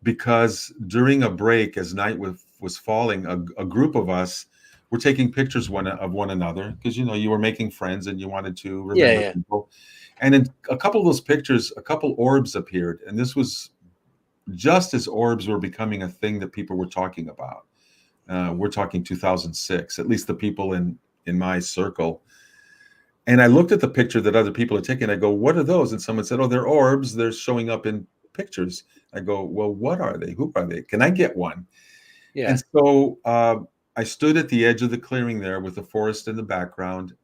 because during a break, as night was falling, a group of us were taking pictures of one another, because you were making friends and you wanted to remember people. And in a couple of those pictures, a couple orbs appeared, and this was just as orbs were becoming a thing that people were talking about. We're talking 2006, at least the people in my circle. And I looked at the picture that other people had taken. I go, "What are those?" And someone said, "Oh, they're orbs. They're showing up in pictures." I go, "Well, what are they? Who are they? Can I get one?" Yeah. And so I stood at the edge of the clearing there with the forest in the background.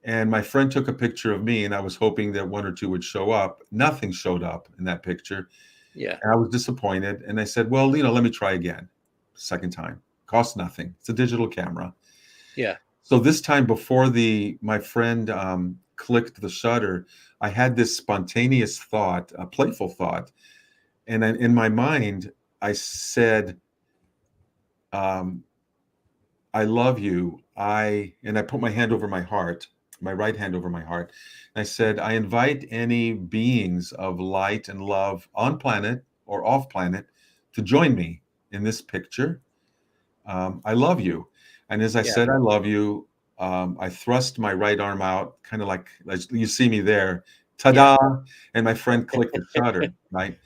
And my friend took a picture of me, and I was hoping that one or two would show up. Nothing showed up in that picture. Yeah. And I was disappointed. And I said, "Well, let me try again." Second time. Costs nothing. It's a digital camera. Yeah. So this time, before my friend clicked the shutter, I had this spontaneous thought, a playful thought. And then in my mind, I said, "I love you." And I put my hand over my heart, my right hand over my heart. And I said, "I invite any beings of light and love on planet or off planet to join me in this picture. I love you." And as I said, "I love you," I thrust my right arm out, kind of like you see me there, ta-da! And my friend clicked the shutter, right?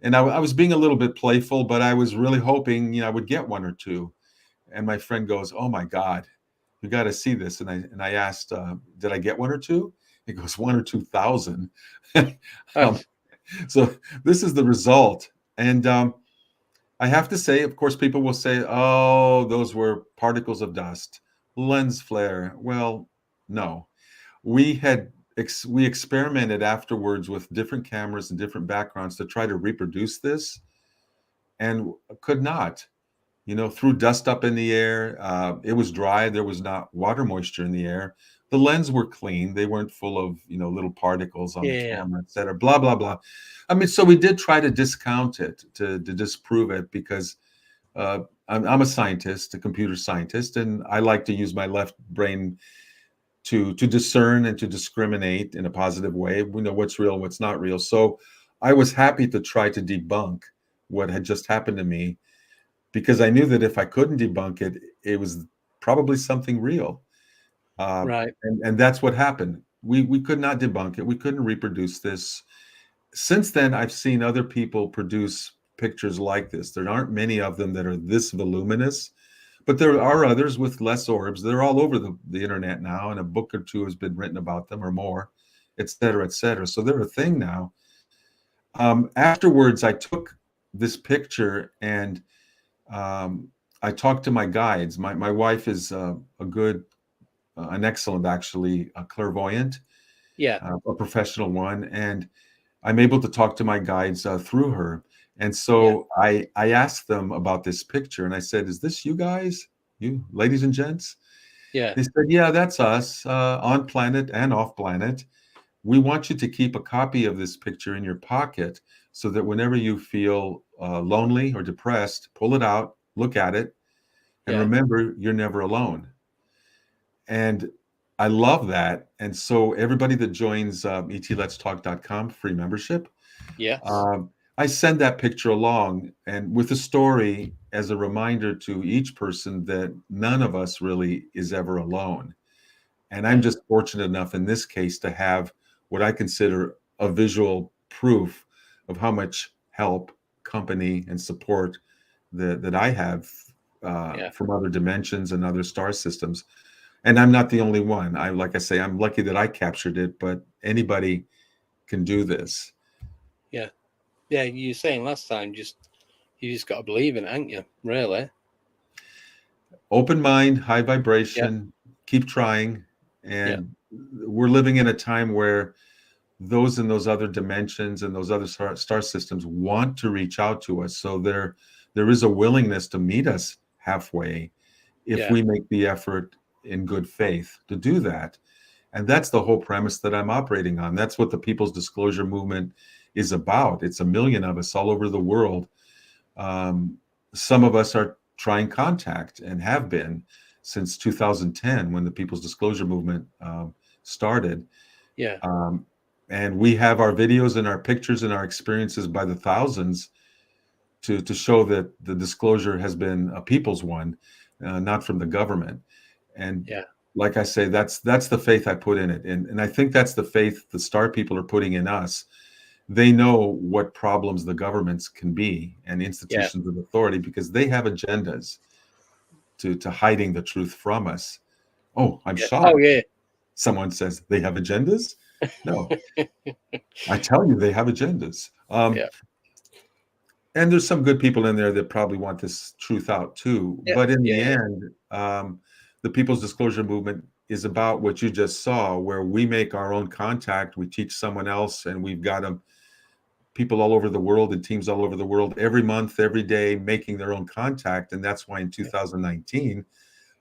And I was being a little bit playful, but I was really hoping, I would get one or two. And my friend goes, "Oh my God, you got to see this." And I asked, "Did I get one or two?" He goes, "1 or 2,000." So this is the result. And I have to say, of course, people will say, "Oh, those were particles of dust, lens flare." Well, no. We experimented afterwards with different cameras and different backgrounds to try to reproduce this, and could not. Threw dust up in the air. It was dry. There was not water moisture in the air. The lenses were clean. They weren't full of, little particles on the camera, et cetera, blah, blah, blah. I mean, so we did try to discount it, to disprove it, because I'm a scientist, a computer scientist, and I like to use my left brain to discern and to discriminate in a positive way. We know what's real and what's not real. So I was happy to try to debunk what had just happened to me, because I knew that if I couldn't debunk it, it was probably something real. Right. And that's what happened. We could not debunk it. We couldn't reproduce this. Since then, I've seen other people produce pictures like this. There aren't many of them that are this voluminous, but there are others with less orbs. They're all over the internet now, and a book or two has been written about them or more, et cetera, et cetera. So they're a thing now. Afterwards, I took this picture and I talked to my guides. My wife is an excellent, actually, a clairvoyant, Yeah. a professional one, and I'm able to talk to my guides through her. And so I asked them about this picture, and I said, "Is this you guys, you ladies and gents?" Yeah. They said, "Yeah, that's us, on planet and off planet. We want you to keep a copy of this picture in your pocket so that whenever you feel lonely or depressed, pull it out, look at it, and Yeah. remember, you're never alone." And I love that. And so everybody that joins ETLetsTalk.com free membership, Yes. I send that picture along and with a story as a reminder to each person that none of us really is ever alone. And I'm just fortunate enough in this case to have what I consider a visual proof of how much help, company, and support that I have from other dimensions and other star systems. And I'm not the only one. Like I say, I'm lucky that I captured it, but anybody can do this. Yeah. Yeah. You were saying last time, you just got to believe in it, haven't you? Really? Open mind, high vibration, keep trying. And we're living in a time where those in those other dimensions and those other star systems want to reach out to us. So there is a willingness to meet us halfway if we make the effort in good faith to do that. And that's the whole premise that I'm operating on. That's what the People's Disclosure Movement is about. It's a million of us all over the world. Some of us are trying contact and have been since 2010 when the People's Disclosure Movement started. Yeah. And we have our videos and our pictures and our experiences by the thousands to show that the disclosure has been a people's one, not from the government. And like I say, that's the faith I put in it. And I think that's the faith the star people are putting in us. They know what problems the governments can be and institutions of authority because they have agendas to hiding the truth from us. Oh, I'm shocked. Oh, yeah. Someone says they have agendas. No, I tell you, they have agendas. And there's some good people in there that probably want this truth out too. But in the end, the People's Disclosure Movement is about what you just saw, where we make our own contact, we teach someone else, and we've got people all over the world and teams all over the world every month, every day, making their own contact. And that's why in 2019,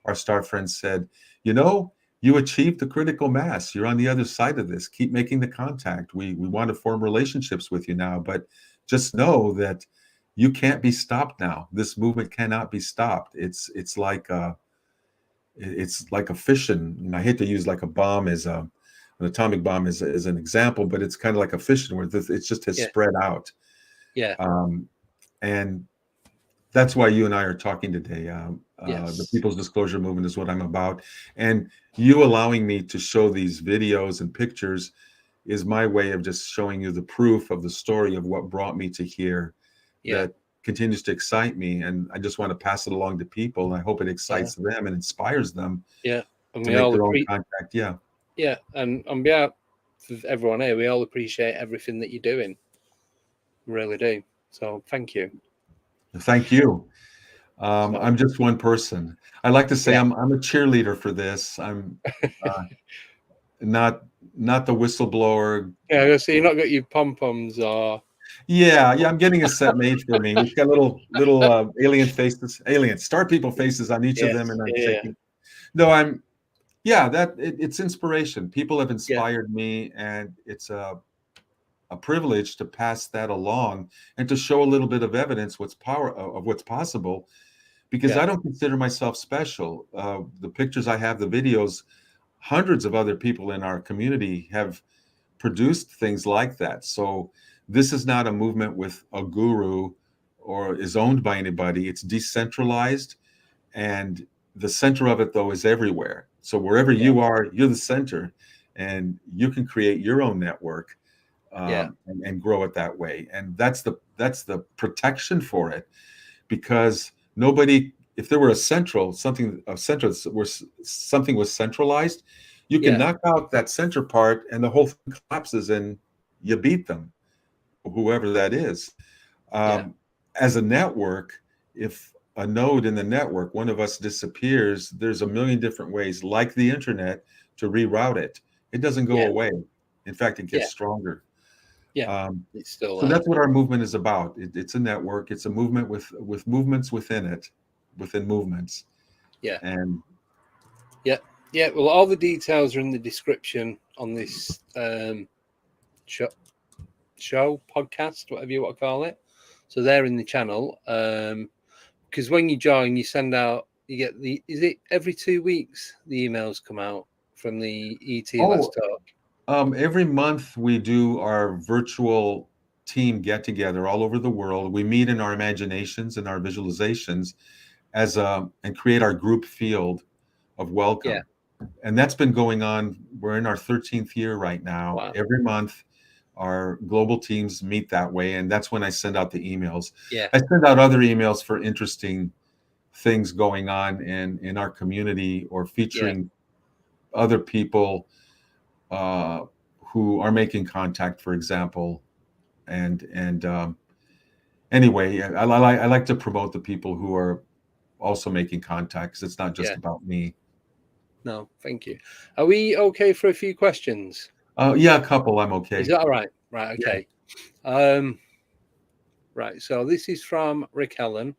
our star friends said, you achieved the critical mass. You're on the other side of this. Keep making the contact. We want to form relationships with you now, but just know that you can't be stopped now. This movement cannot be stopped. It's like a fission. And I hate to use like a bomb as an atomic bomb as an example, but it's kind of like a fission where it just has spread out. And that's why you and I are talking today. The People's Disclosure Movement is what I'm about. And you allowing me to show these videos and pictures is my way of just showing you the proof of the story of what brought me to here that continues to excite me. And I just want to pass it along to people. And I hope it excites them and inspires them and to make their own contact. Yeah. And on behalf of everyone here, we all appreciate everything that you're doing. We really do. So thank you. Thank you. I'm just one person. I like to say I'm a cheerleader for this. I'm not the whistleblower. Yeah, so you're not got your pom-poms or... Yeah, I'm getting a set made for me. It's got little alien faces, star people faces on each of them, and I'm shaking. No, it's inspiration. People have inspired me, and it's a privilege to pass that along and to show a little bit of evidence what's possible, because I don't consider myself special. The pictures I have, the videos, hundreds of other people in our community have produced things like that. So this is not a movement with a guru or is owned by anybody. It's decentralized, and the center of it, though, is everywhere. So wherever you are, you're the center, and you can create your own network, and grow it that way. And that's the protection for it, because nobody, if there were a something where something was centralized, you can knock out that center part and the whole thing collapses and you beat them, whoever that is. As a network, if a node in the network, one of us disappears, there's a million different ways, like the internet, to reroute it. It doesn't go away. In fact, it gets stronger. It's still So there. that's what our movement is about. It's a network. It's a movement with movements within it, within movements. And well, all the details are in the description on this show, podcast, whatever you want to call it. So they're in the channel. Because when you join, you send out, you get is it every 2 weeks the emails come out from the Let's Talk? Every month we do our virtual team get together all over the world. We meet in our imaginations and our visualizations and create our group field of welcome. And that's been going on. We're in our 13th year right now. Wow. Every month, our global teams meet that way. And that's when I send out the emails. I send out other emails for interesting things going on in our community, or featuring other people who are making contact, for example. And anyway, I like to promote the people who are also making contact, because it's not just about me. No, thank you. Are we okay for a few questions? A couple. I'm okay. Is that all right? Right. Okay. Right. So this is from Rick Helen.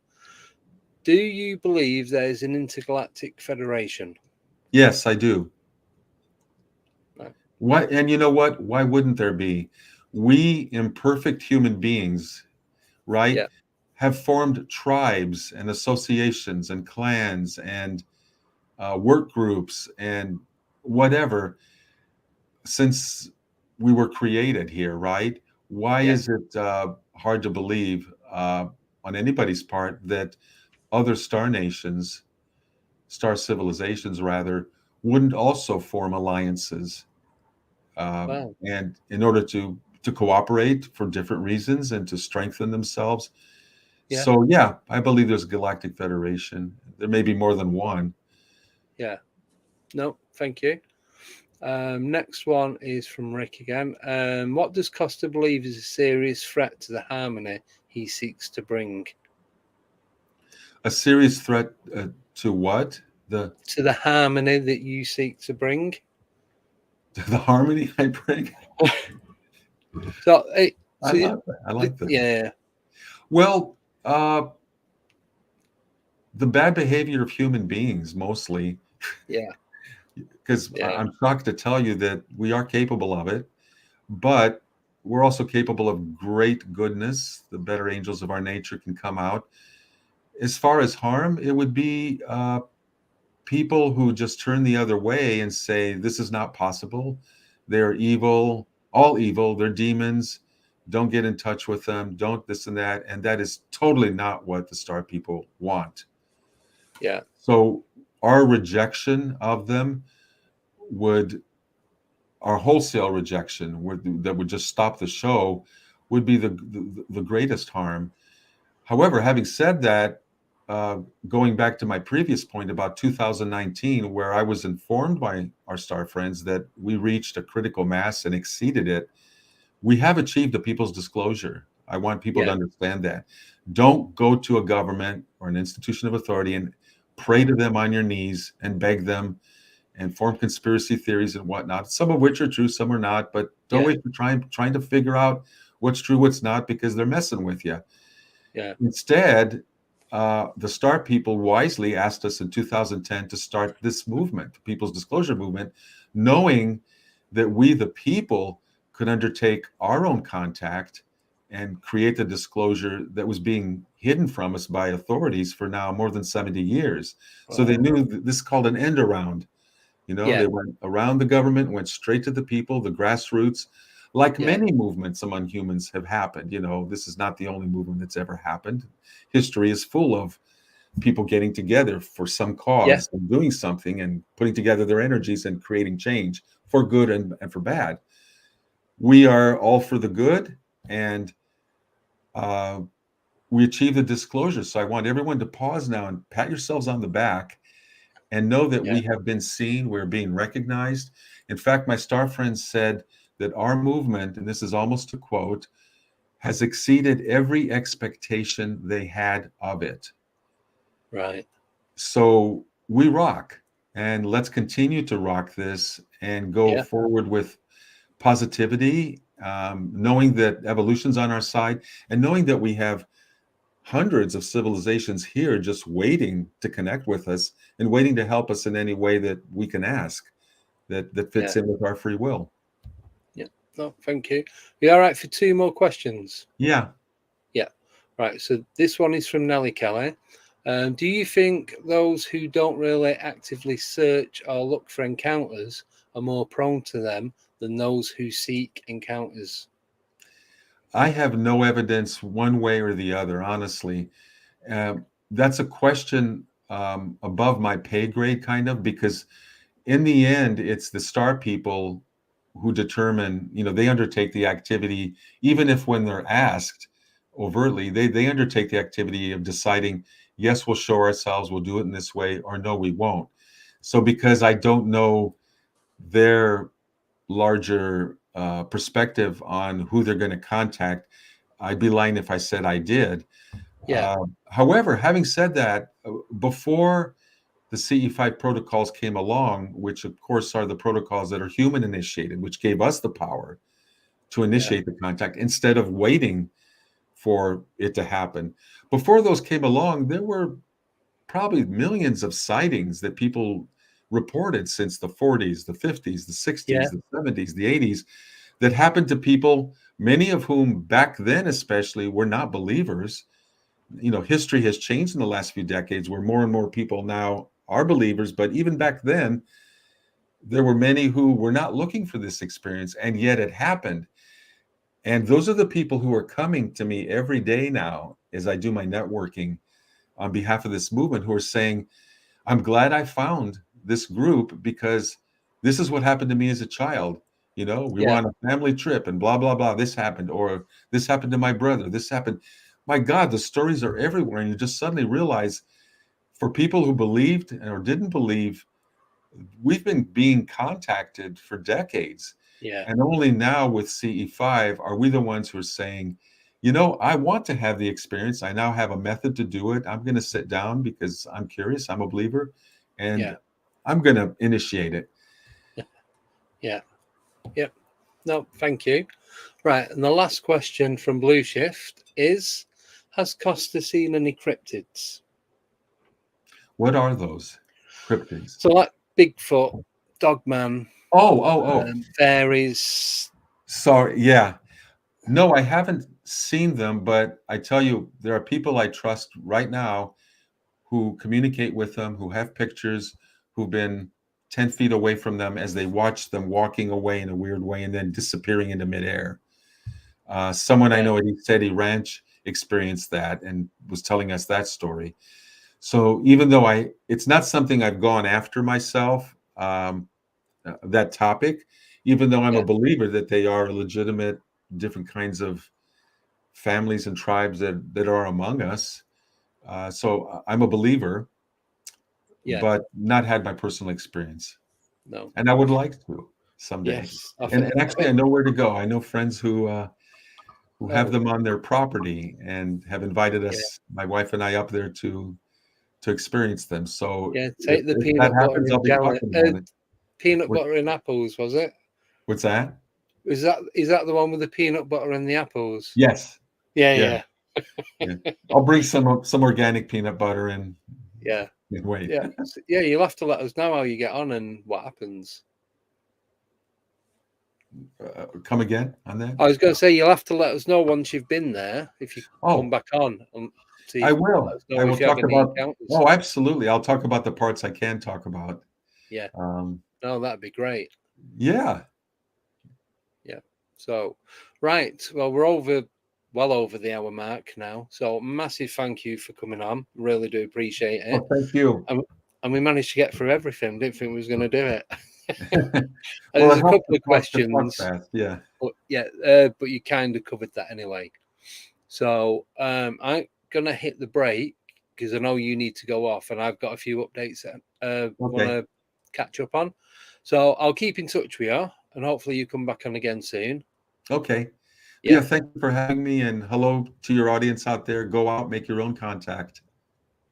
Do you believe there is an intergalactic federation? Yes, I do. Right. Why? And you know what? Why wouldn't there be? We imperfect human beings, right, have formed tribes and associations and clans and work groups and whatever since we were created here, right? Why is it hard to believe on anybody's part that other star civilizations rather, wouldn't also form alliances and in order to cooperate for different reasons and to strengthen themselves? So I believe there's a galactic federation. There may be more than one. No, thank you. Next one is from Rick again. What does Kosta believe is a serious threat to the harmony he seeks to bring? A serious threat to what? To the harmony that you seek to bring. To the harmony I bring. I like that. Yeah. Well, the bad behavior of human beings mostly. Because I'm shocked to tell you that we are capable of it, but we're also capable of great goodness. The better angels of our nature can come out. As far as harm, it would be people who just turn the other way and say, this is not possible. They're evil, all evil. They're demons. Don't get in touch with them. Don't this and that. And that is totally not what the star people want. So our rejection of them our wholesale rejection that would just stop the show would be the greatest harm. However, having said that, going back to my previous point about 2019, where I was informed by our star friends that we reached a critical mass and exceeded it, we have achieved a people's disclosure. I want people to understand that. Don't go to a government or an institution of authority and pray to them on your knees and beg them and form conspiracy theories and whatnot, some of which are true, some are not, but don't waste your time trying to figure out what's true, what's not, because they're messing with you. Instead, the star people wisely asked us in 2010 to start this movement, the People's Disclosure Movement, knowing that we, the people, could undertake our own contact and create the disclosure that was being hidden from us by authorities for now more than 70 years. So they knew that this is called an end around. They went around the government, went straight to the people, the grassroots, like many movements among humans have happened. This is not the only movement that's ever happened. History is full of people getting together for some cause and doing something and putting together their energies and creating change for good and for bad. We are all for the good, and we achieve the disclosure. So I want everyone to pause now and pat yourselves on the back and know that we have been seen, we're being recognized. In fact, my star friends said that our movement, and this is almost a quote, has exceeded every expectation they had of it. Right. So we rock, and let's continue to rock this and go forward with positivity, knowing that evolution's on our side, and knowing that we have hundreds of civilizations here just waiting to connect with us and waiting to help us in any way that we can ask that fits in with our free will. Yeah. No, thank you. You all right for 2 more questions? Yeah. Yeah. Right. So this one is from Nellie Kelly. Do you think those who don't really actively search or look for encounters are more prone to them than those who seek encounters? I have no evidence one way or the other, honestly. That's a question above my pay grade, kind of, because in the end, it's the star people who determine, they undertake the activity, even if when they're asked overtly, they undertake the activity of deciding, yes, we'll show ourselves, we'll do it in this way, or no, we won't. So because I don't know their larger perspective on who they're going to contact, I'd be lying if I said I did. However, having said that, before the CE5 protocols came along, which of course are the protocols that are human initiated, which gave us the power to initiate the contact instead of waiting for it to happen. Before those came along, there were probably millions of sightings that people reported since the 40s, the 50s, the 60s, the 70s, the 80s, that happened to people, many of whom back then especially were not believers. History has changed in the last few decades where more and more people now are believers, but even back then, there were many who were not looking for this experience, and yet it happened. And those are the people who are coming to me every day now as I do my networking on behalf of this movement, who are saying, I'm glad I found this group because this is what happened to me as a child. We were on a family trip and blah, blah, blah. This happened, or this happened to my brother. This happened. My God, the stories are everywhere. And you just suddenly realize, for people who believed or didn't believe, we've been being contacted for decades. And only now with CE5 are we the ones who are saying, I want to have the experience. I now have a method to do it. I'm going to sit down because I'm curious. I'm a believer, and I'm going to initiate it. Yep. No, thank you. Right. And the last question from Blue Shift is, has Kosta seen any cryptids? What are those cryptids? So like Bigfoot, Dogman, fairies. Sorry. Yeah. No, I haven't seen them, but I tell you, there are people I trust right now who communicate with them, who have pictures, who've been 10 feet away from them as they watch them walking away in a weird way and then disappearing into midair. Someone I know at Steady Ranch experienced that and was telling us that story. So even though it's not something I've gone after myself, that topic, even though I'm a believer that they are legitimate, different kinds of families and tribes that are among us. So I'm a believer, but not had my personal experience. No. And I would like to someday. Yes. And actually, I know where to go. I know friends who have them on their property and have invited us, my wife and I, up there to experience them. So take the peanut butter and jelly. Peanut butter and apples, was it? What's that? Is that the one with the peanut butter and the apples? Yes. Yeah. I'll bring some organic peanut butter and wait. You'll have to let us know how you get on and what happens. Come again on that? I was going to say you'll have to let us know once you've been there if you come back on. I will. I will talk about. Oh, absolutely. I'll talk about the parts I can talk about. Yeah. No, that'd be great. Yeah. Yeah. So, right. Well, we're over well over the hour mark now. So massive thank you for coming on. Really do appreciate it. Well, thank you. And we managed to get through everything. Didn't think we was going to do it. Well, There's I a hope couple of questions. fast. Yeah. But yeah, but you kind of covered that anyway. So I'm gonna hit the break because I know you need to go off, and I've got a few updates that want to catch up on. So I'll keep in touch with you, and hopefully you come back on again soon. Okay. Yeah. Yeah. Thank you for having me, and hello to your audience out there. Go out, make your own contact.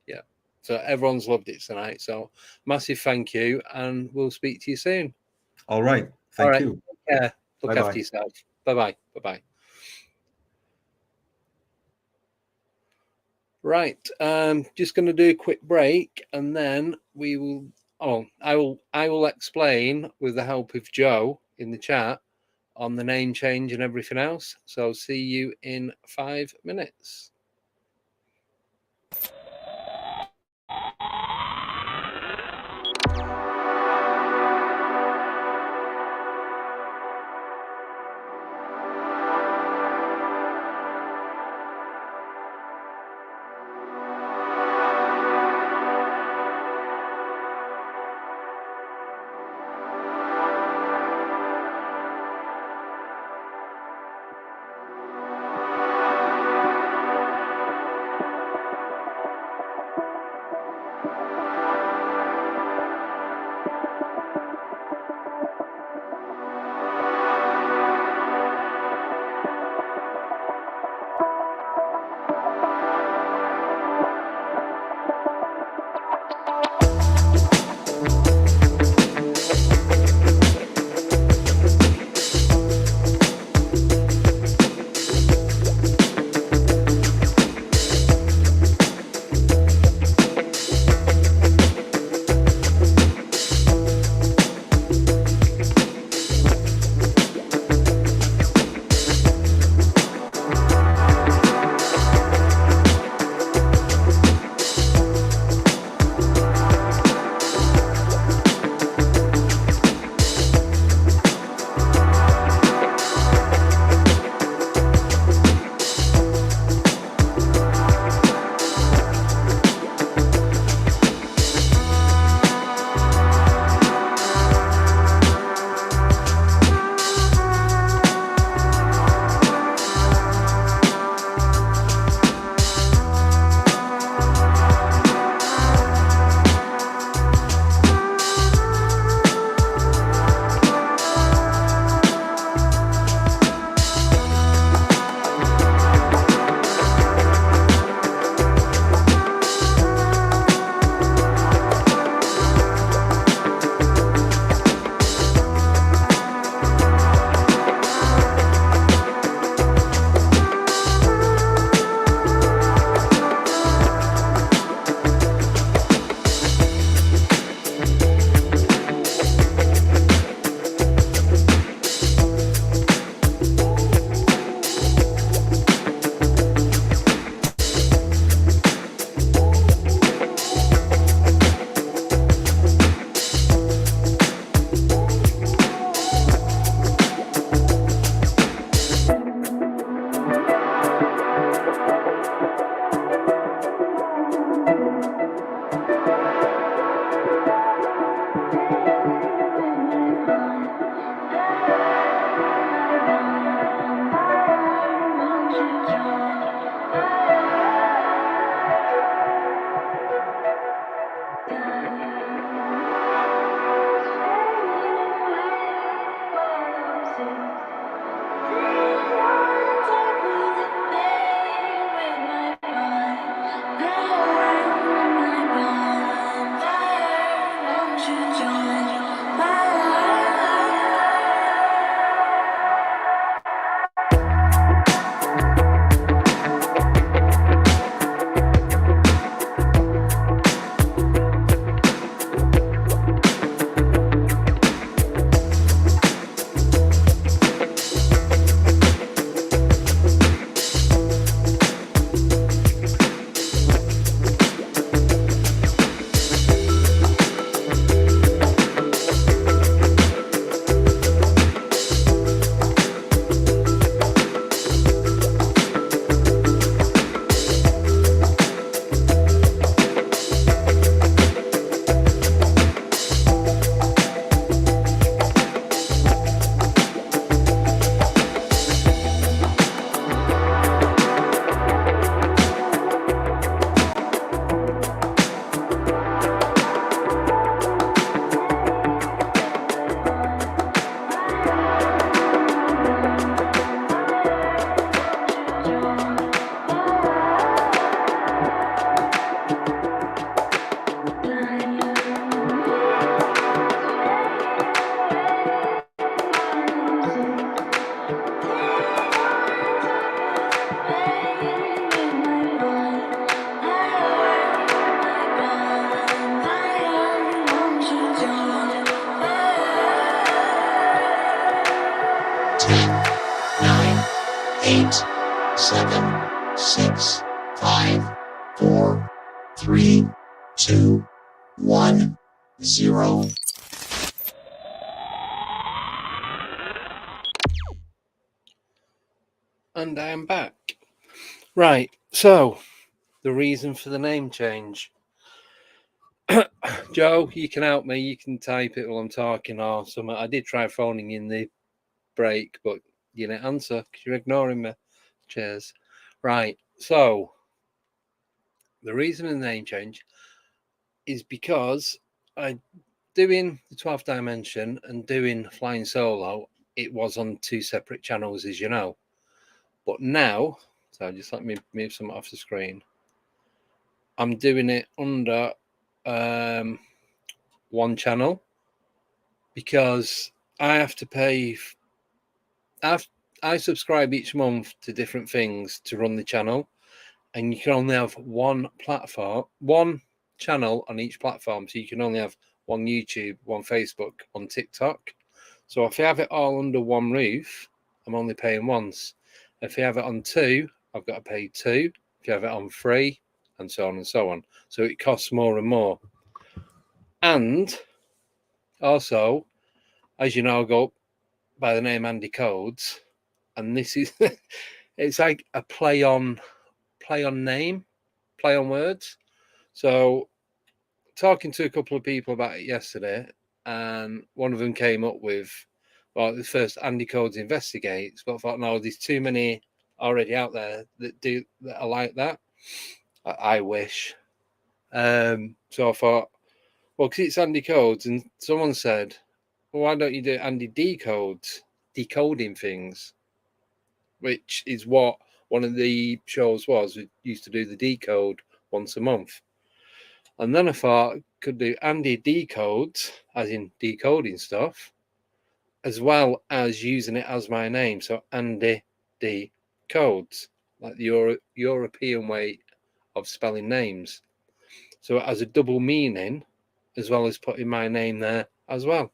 Yeah. So everyone's loved it tonight. So massive thank you, and we'll speak to you soon. All right. All Thank right. you. Yeah. Look Bye-bye. after yourself. Bye bye. Bye bye. Right. Just going to do a quick break, and then we will. Oh, I will explain with the help of Joe in the chat on the name change and everything else. So see you in 5 minutes. 7, 6, 5, 4, 3, 2, 1, 0. And I am back. Right, so the reason for the name change. Joe, you can help me. You can type it while I'm talking or something. I did try phoning in the break, but you didn't answer because you're ignoring me. Cheers. Right, so the reason for the name change is because I doing the 12th dimension and doing flying solo, it was on 2 separate channels, as you know. But now, so just let me move something off the screen. I'm doing it under 1 channel because I have to pay. I subscribe each month to different things to run the channel, and you can only have 1 platform, 1 channel on each platform. So you can only have 1 YouTube, 1 Facebook, 1 TikTok. So if you have it all under 1 roof, I'm only paying once. If you have it on 2, I've got to pay 2. If you have it on 3, and so on and so on. So it costs more and more. And also, as you know, I go by the name Andy Codes, and this is it's like a play on name, play on words. So talking to a couple of people about it yesterday, and one of them came up with, well, the first Andy Codes investigates, but I thought, no, there's too many already out there that are like that. I wish. So I thought, well, because it's Andy Codes, and someone said, well, why don't you do Andy Decodes, decoding things, which is what one of the shows was. We used to do the decode once a month. And then I thought I could do Andy Decodes, as in decoding stuff, as well as using it as my name. So Andy Decodes, like the European way of spelling names. So it has a double meaning, as well as putting my name there as well.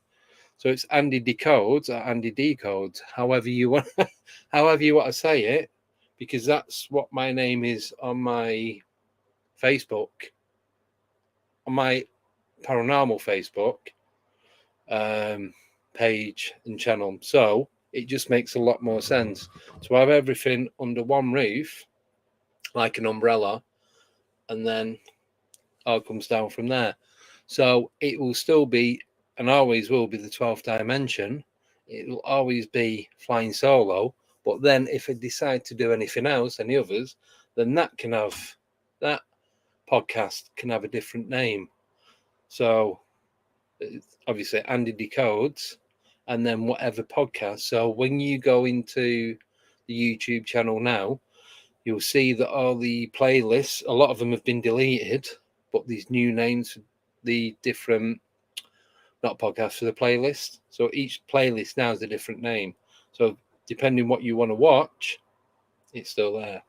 So it's Andy Decodes or Andy Decodes, however you want to say it, because that's what my name is on my Facebook, on my paranormal Facebook page and channel. So it just makes a lot more sense to have everything under 1 roof, like an umbrella, and then all comes down from there. So it will still be, and always will be, the 12th dimension. It will always be flying solo. But then if I decide to do anything else, any others, then that podcast can have a different name. So obviously Andy Decodes, and then whatever podcast. So when you go into the YouTube channel now, you'll see that all the playlists, a lot of them have been deleted, but these new names for the different, not podcasts, for the playlist. So each playlist now is a different name. So depending what you want to watch, it's still there.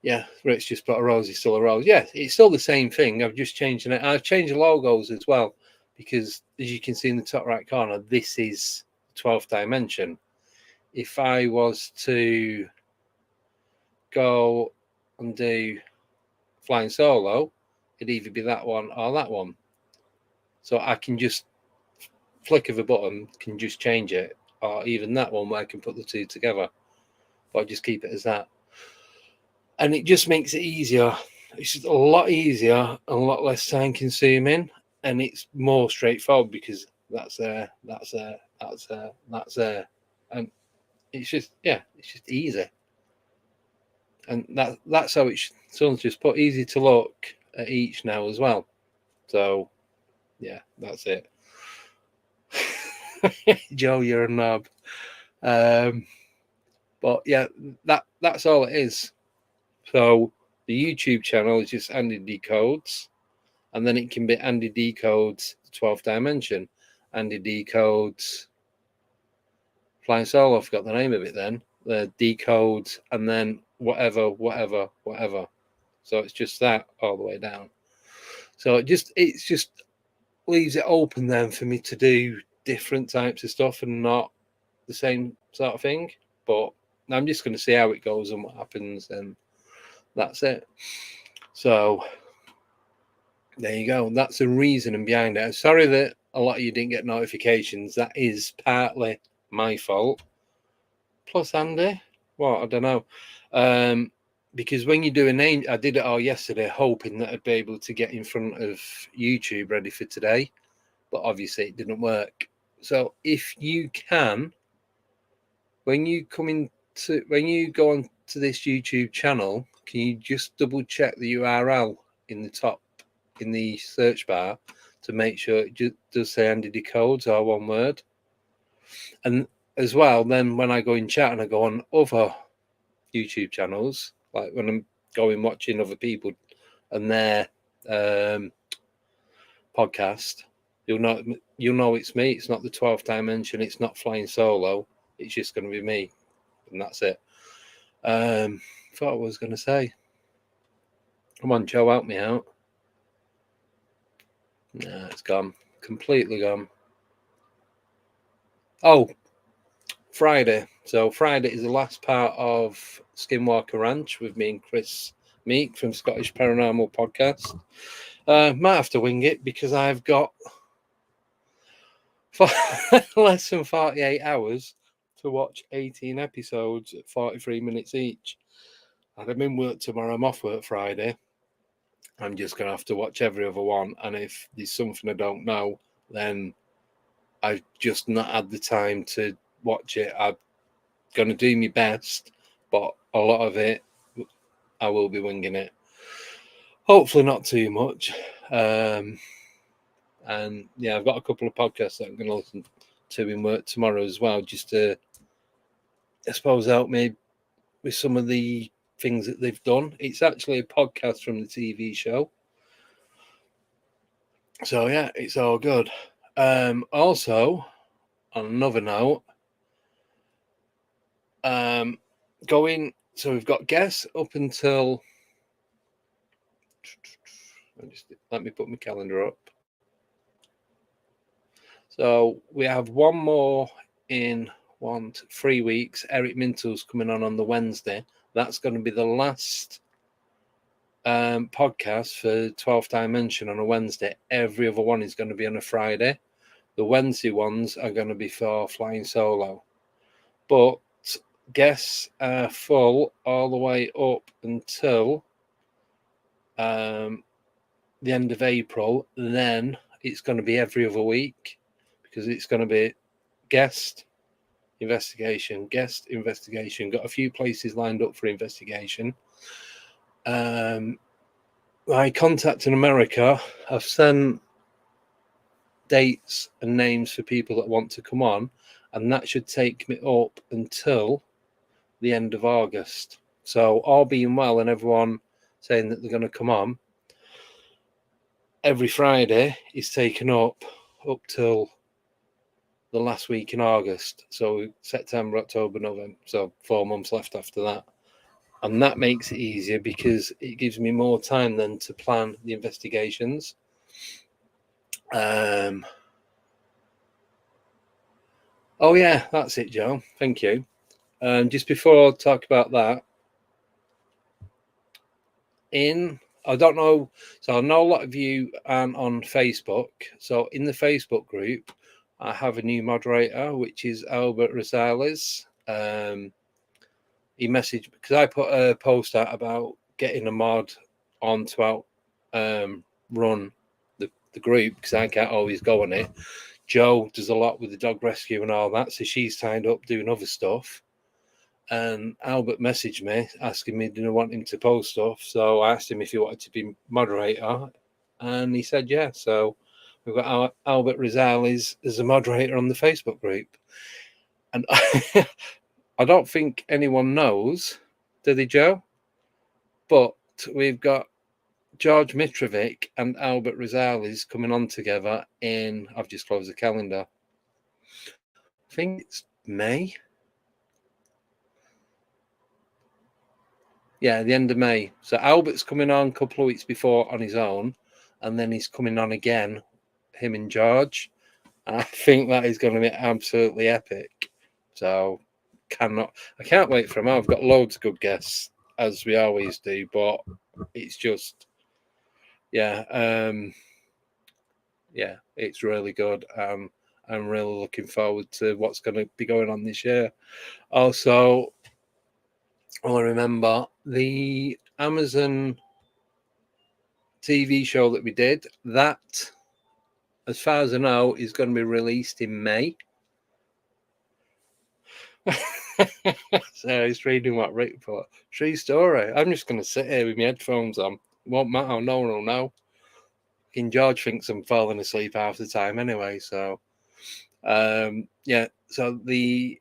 Yeah, Rich just put a rose is still a rose. Yeah, it's still the same thing. I've just changed it. I've changed the logos as well, because as you can see in the top right corner, this is 12th dimension. If I was to go and do flying solo, it'd either be that one or that one. So I can just flick of a button, can just change it, or even that one where I can put the 2 together. But I just keep it as that. And it just makes it easier. It's just a lot easier and a lot less time consuming, and it's more straightforward because that's there, that's there, that's there, that's there, and it's just easy. And that's how someone's just put easy to look at each now as well. So yeah, that's it. Joe, you're a knob. But yeah, that's all it is. So the YouTube channel is just Andy Decodes, and then it can be Andy Decodes 12th dimension, Andy Decodes flying solo. I forgot the name of it then. The decodes, and then whatever. So it's just that all the way down. So it just leaves it open then for me to do different types of stuff and not the same sort of thing. But I'm just going to see how it goes and what happens, and that's it. So there you go. That's the reasoning behind it. Sorry that a lot of you didn't get notifications. That is partly my fault. Plus Andy. Well, I don't know. Because when you do a name, I did it all yesterday, hoping that I'd be able to get in front of YouTube ready for today. But obviously it didn't work. So if you can, when you go on to this YouTube channel, can you just double check the URL in the top, in the search bar, to make sure it just does say Andy Decodes, or one word? And as well, then when I go in chat and I go on other YouTube channels, like when I'm going watching other people and their podcast, you'll know it's me. It's not the 12th dimension. It's not flying solo. It's just going to be me, and that's it. Thought I was going to say, come on, Joe, help me out. Nah, it's gone, completely gone. Oh, Friday. So Friday is the last part of Skinwalker Ranch with me and Chris Meek from Scottish Paranormal Podcast. Might have to wing it because I've got less than 48 hours to watch 18 episodes at 43 minutes each. And I'm in work tomorrow. I'm off work Friday. I'm just going to have to watch every other one. And if there's something I don't know, then I've just not had the time to watch it. I'm going to do my best, but a lot of it, I will be winging it. Hopefully not too much. And yeah, I've got a couple of podcasts that I'm going to listen to in work tomorrow as well, just to, I suppose, help me with some of the things that they've done. It's actually a podcast from the TV show. So yeah, it's all good. Also, on another note, so we've got guests up until, let me put my calendar up. So we have one more in 3 weeks. Eric Mintel's coming on the Wednesday. That's going to be the last podcast for 12th Dimension on a Wednesday. Every other one is going to be on a Friday. The Wednesday ones are going to be for Flying Solo. But guests are full all the way up until the end of April. Then it's going to be every other week, because it's going to be guest, investigation. Got a few places lined up for investigation. My contact in America, I've sent dates and names for people that want to come on, and that should take me up until the end of August. So all being well and everyone saying that they're going to come on, every Friday is taken up till the last week in August. So September, October, November. So 4 months left after that. And that makes it easier because it gives me more time then to plan the investigations. Oh yeah, that's it, Joe. Thank you. Just before I talk about that, I don't know, so I know a lot of you aren't on Facebook. So in the Facebook group, I have a new moderator, which is Albert Rosales. He messaged, because I put a post out about getting a mod on to out run the group, because I can't always go on it. Joe does a lot with the dog rescue and all that, so she's signed up doing other stuff. And Albert messaged me asking me, did I want him to post stuff? So I asked him if he wanted to be moderator, and he said yeah. So we've got Albert Rosales as a moderator on the Facebook group. And I don't think anyone knows, do they, Joe? But we've got George Mitrovic and Albert Rosales coming on together in, I've just closed the calendar, I think it's May. Yeah, the end of May. So Albert's coming on a couple of weeks before on his own, and then he's coming on again, him and George. And I think that is going to be absolutely epic. So I can't wait for them. I've got loads of good guests, as we always do, but it's just, yeah, it's really good. I'm really looking forward to what's going to be going on this year. Also, I remember the Amazon TV show that we did, that, as far as I know, is going to be released in May. So it's reading what Rick put. True story. I'm just going to sit here with my headphones on. Won't matter. No one will know. King George thinks I'm falling asleep half the time anyway. So, yeah. So the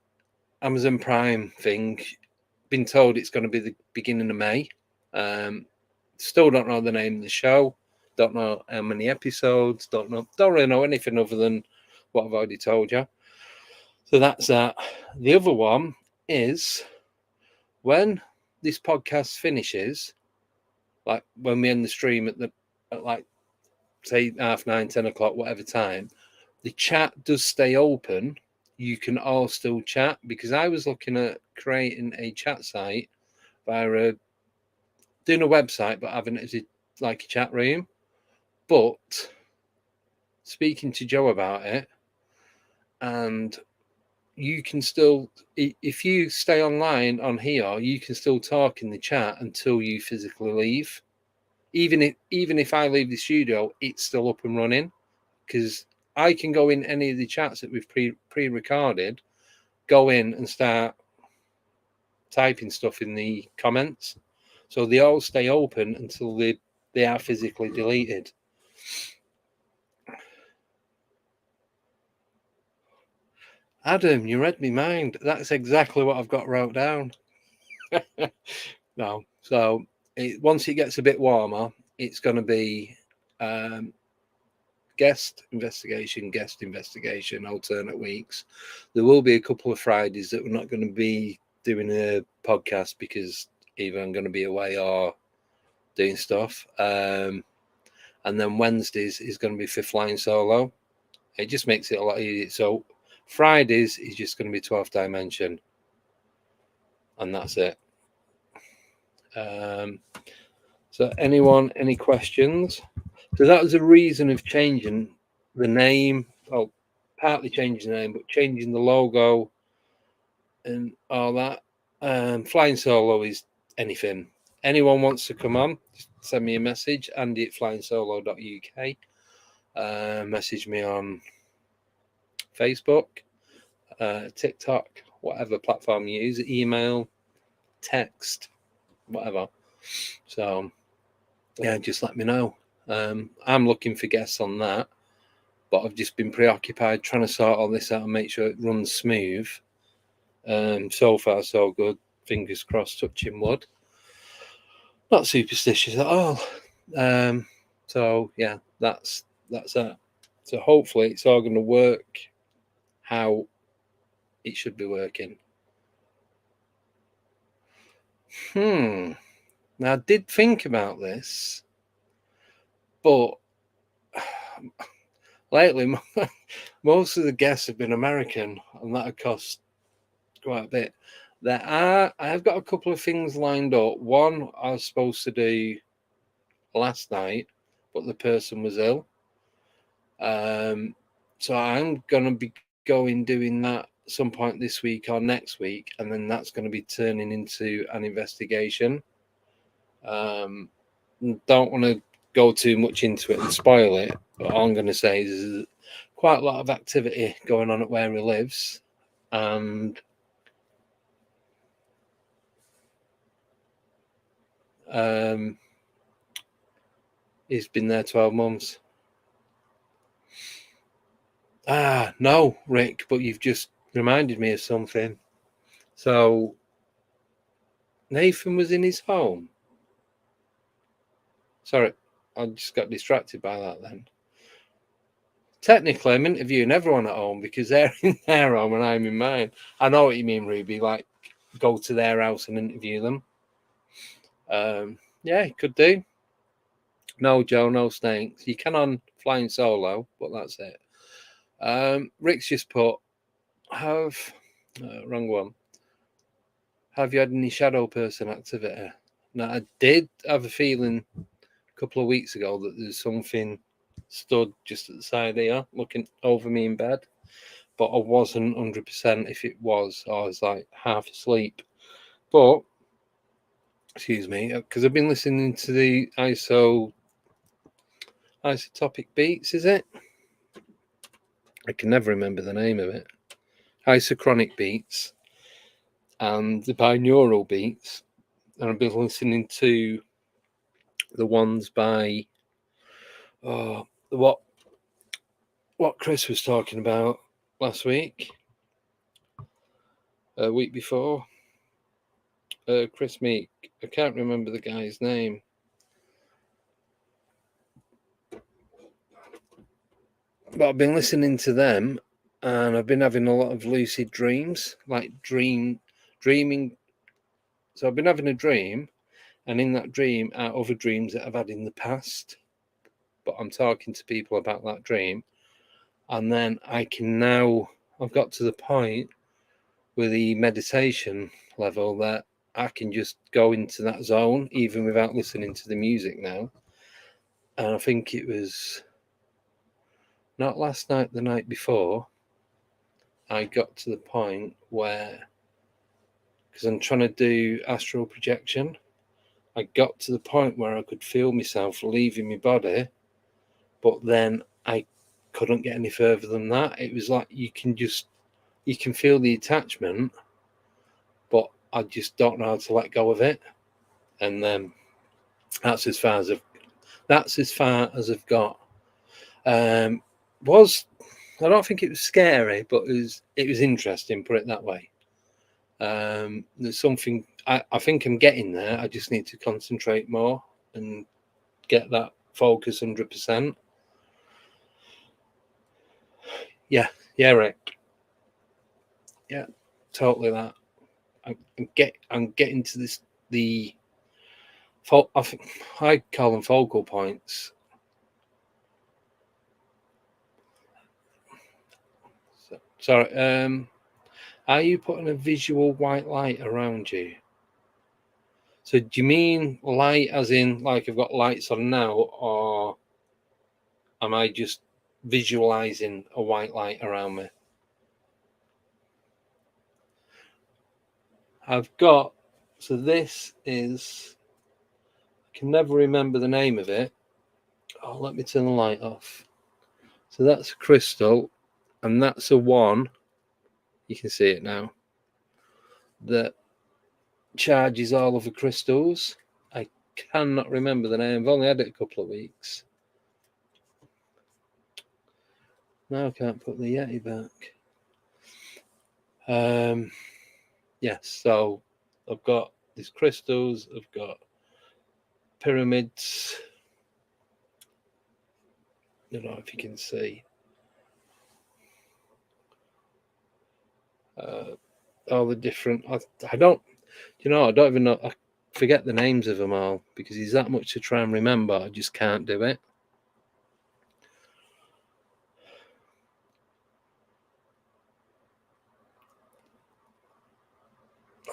Amazon Prime thing, been told it's going to be the beginning of May. Still don't know the name of the show. Don't know how many episodes. Don't really know anything other than what I've already told you. So that's that. The other one is, when this podcast finishes, like when we end the stream at like say 9:30, 10 o'clock, whatever time, the chat does stay open. You can all still chat, because I was looking at creating a chat site via doing a website, but having it as like a chat room. But speaking to Joe about it, and you can still, if you stay online on here, you can still talk in the chat until you physically leave. Even if I leave the studio, it's still up and running, because I can go in any of the chats that we've pre-recorded, go in and start typing stuff in the comments, so they all stay open until they are physically deleted. Adam, you read me mind. That's exactly what I've got wrote down. No, so once it gets a bit warmer, it's going to be guest investigation, alternate weeks. There will be a couple of Fridays that we're not going to be doing a podcast, because either I'm going to be away or doing stuff. And then Wednesdays is going to be for flying solo. It just makes it a lot easier. So Fridays is just going to be 12th dimension, and that's it. So any questions? So that was the reason of changing the name. Well, partly changing the name, but changing the logo and all that. Flying solo is anything. Anyone wants to come on, just send me a message, andy@flying-solo.uk. Message me on Facebook, TikTok, whatever platform you use, email, text, whatever. So yeah, just let me know. I'm looking for guests on that, but I've just been preoccupied trying to sort all this out and make sure it runs smooth. So far so good. Fingers crossed, touching wood. Not superstitious at all. So yeah, that's that. So hopefully it's all going to work how it should be working. Now, I did think about this, but lately most of the guests have been American, and that cost quite a bit. I have got a couple of things lined up. One I was supposed to do last night, but the person was ill. So I'm going to be doing that some point this week or next week, and then that's going to be turning into an investigation. Don't want to go too much into it and spoil it, but all I'm going to say is there's quite a lot of activity going on at where he lives, and he's been there 12 months. No, Rick, but you've just reminded me of something. So Nathan was in his home. Sorry, I just got distracted by that then. Technically, I'm interviewing everyone at home because they're in their home and I'm in mine. I know what you mean, Ruby, like go to their house and interview them. Yeah, could do. No, Joe, no snakes. You can on flying solo, but that's it. Rick's just put, wrong one. have you had any shadow person activity? Now, I did have a feeling a couple of weeks ago that there's something stood just at the side here, looking over me in bed, but I wasn't 100% if it was. I was like half asleep. But, excuse me, because I've been listening to the isotopic beats, is it? I can never remember the name of it. Isochronic beats and the binaural beats. And I've been listening to the ones by what Chris was talking about last week, week before. Chris Meek. I can't remember the guy's name. But I've been listening to them, and I've been having a lot of lucid dreams, like dreaming. So I've been having a dream, and in that dream are other dreams that I've had in the past. But I'm talking to people about that dream, and then I've got to the point with the meditation level that I can just go into that zone even without listening to the music now. And I think it was not last night, the night before, I got to the point where, because I'm trying to do astral projection, I got to the point where I could feel myself leaving my body, but then I couldn't get any further than that. It was like you can feel the attachment, but I just don't know how to let go of it. And that's as far as I've got. I don't think it was scary, but it was interesting, put it that way. There's something I think I'm getting there. I just need to concentrate more and get that focus 100%. Yeah, Rick. Yeah, totally that. I'm getting to this I call them focal points. Sorry. Are you putting a visual white light around you? So do you mean light as in like I've got lights on now, or am I just visualizing a white light around me? This is, I can never remember the name of it. Oh, let me turn the light off. So that's a crystal, and that's a one. You can see it now. That charges all of the crystals. I cannot remember the name. I've only had it a couple of weeks. Now I can't put the Yeti back. Yes, so I've got these crystals, I've got pyramids. I don't know if you can see. All the different, I don't even know, I forget the names of them all because there's that much to try and remember. I just can't do it.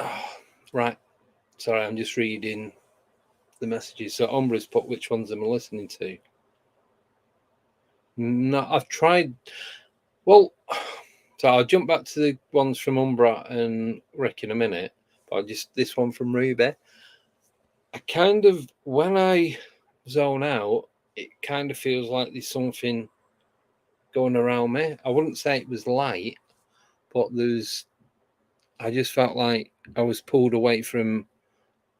Oh, right, sorry, I'm just reading the messages. So Umbra's put which ones am I listening to? No, I've tried. Well, so I'll jump back to the ones from Umbra and Rick in a minute. But this one from Ruby. I kind of, when I zone out, it kind of feels like there's something going around me. I wouldn't say it was light, but I just felt like I was pulled away from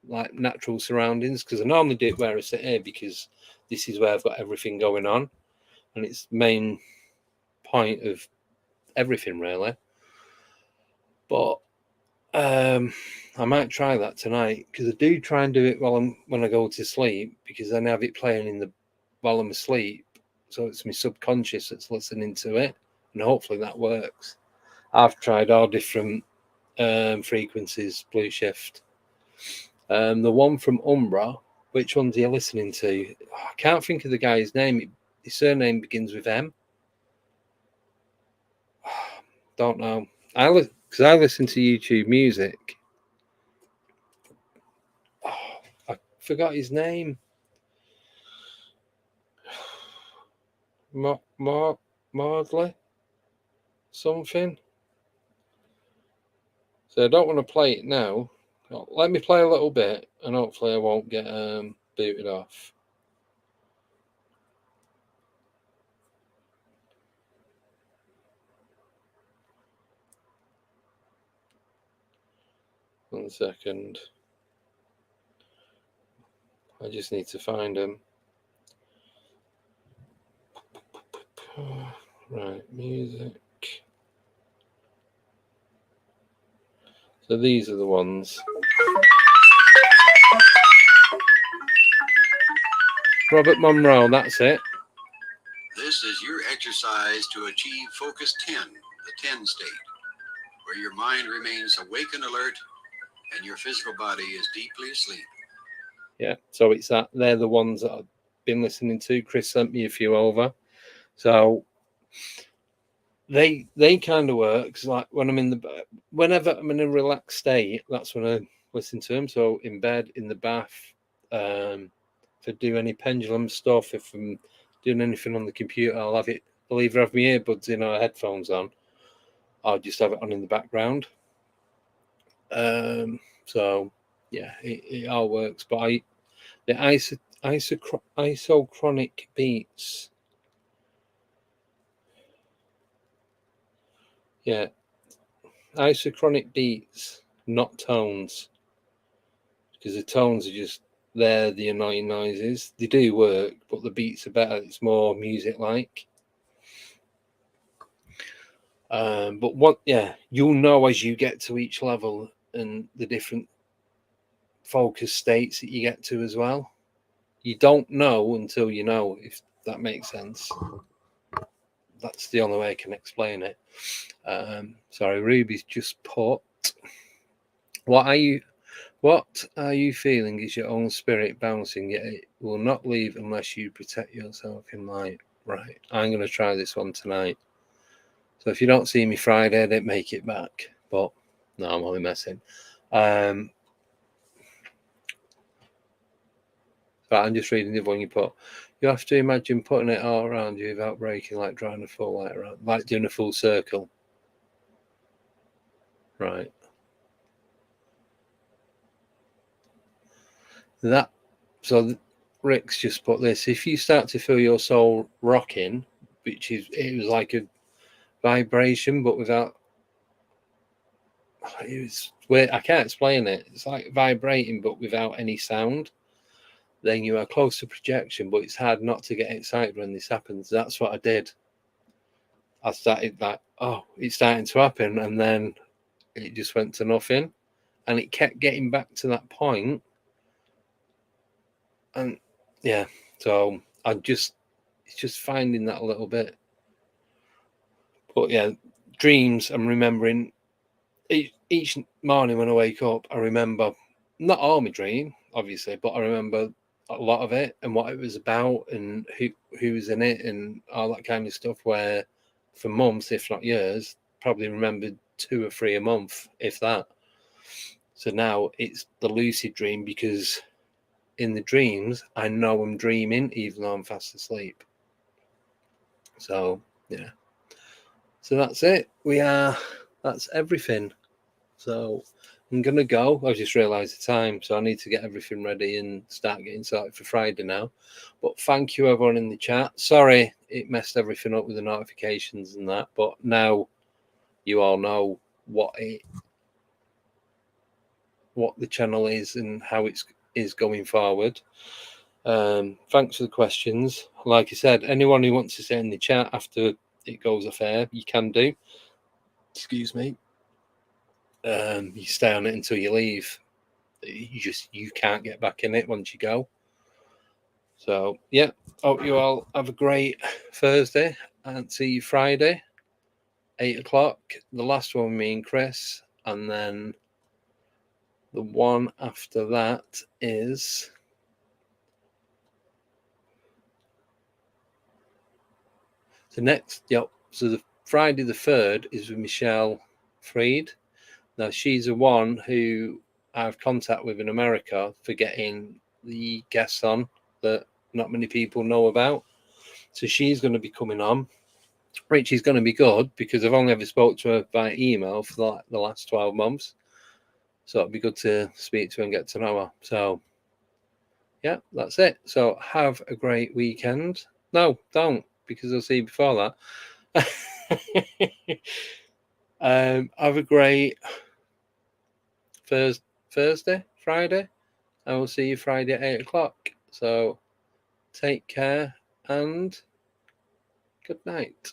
like natural surroundings, because I normally do it where I sit here because this is where I've got everything going on and it's the main point of everything really. But I might try that tonight, because I do try and do it when I go to sleep, because then I have it playing while I'm asleep, so it's my subconscious that's listening to it, and hopefully that works. I've tried all different frequencies, blue shift. The one from Umbra, which ones are you listening to? I can't think of the guy's name. His surname begins with M. Don't know. Because I listen to YouTube music. forgot his name. Mardley something. So I don't want to play it now. Let me play a little bit, and hopefully I won't get booted off. One second. I just need to find him. Right, music. So these are the ones. Robert Monroe, that's it. This is your exercise to achieve focus 10, the 10 state, where your mind remains awake and alert and your physical body is deeply asleep. Yeah, so it's that. They're the ones that I've been listening to. Chris sent me a few over. So they kind of works like whenever I'm in a relaxed state, that's when I listen to them. So in bed, in the bath, if I do any pendulum stuff, if I'm doing anything on the computer, I'll either have my earbuds in or headphones on. I'll just have it on in the background. So yeah, it all works. But the isochronic beats. Yeah, isochronic beats, not tones, because the tones are just there, the annoying noises. They do work, but the beats are better. It's more music-like. But you'll know as you get to each level and the different focus states that you get to as well. You don't know until you know, if that makes sense. That's the only way I can explain it. Sorry, Ruby's just put. What are you feeling is your own spirit bouncing, yet it will not leave unless you protect yourself in light. Right, I'm going to try this one tonight. So if you don't see me Friday, I didn't make it back. But no, I'm only messing. But I'm just reading the one you put. You have to imagine putting it all around you without breaking, like drawing a full light around, like doing a full circle. Right. Rick's just put this. If you start to feel your soul rocking, it was like a vibration, but without. It was weird. I can't explain it. It's like vibrating, but without any sound. Then you are close to projection, but it's hard not to get excited when this happens. That's what I did. I started like, oh, it's starting to happen, and then it just went to nothing, and it kept getting back to that point. And yeah, so it's just finding that a little bit. But yeah, dreams, I'm remembering each morning when I wake up, I remember not all my dream, obviously, but I remember a lot of it and what it was about and who was in it and all that kind of stuff, where for months, if not years, probably remembered 2 or 3 a month, if that. So now it's the lucid dream, because in the dreams, I know I'm dreaming, even though I'm fast asleep. So, yeah. So that's it. That's everything. So I'm going to go. I just realised the time, so I need to get everything ready and start getting started for Friday now. But thank you, everyone in the chat. Sorry, it messed everything up with the notifications and that, but now you all know what the channel is and how it is going forward. Thanks for the questions. Like I said, anyone who wants to say in the chat after it goes off air, you can do. Excuse me. You stay on it until you leave. You can't get back in it once you go. So yeah, hope you all have a great Thursday and see you Friday, 8:00. The last one with me and Chris, and then the one after that is the next. Yep. So the Friday the 3rd is with Michelle Freed. Now she's the one who I have contact with in America for getting the guests on that not many people know about. So she's going to be coming on, which is going to be good because I've only ever spoke to her by email for like the last 12 months. So it'd be good to speak to her and get to know her. So yeah, that's it. So have a great weekend. No, don't, because I'll see you before that. Have a great Thursday, Friday. I will see you Friday at 8 o'clock. So take care and good night.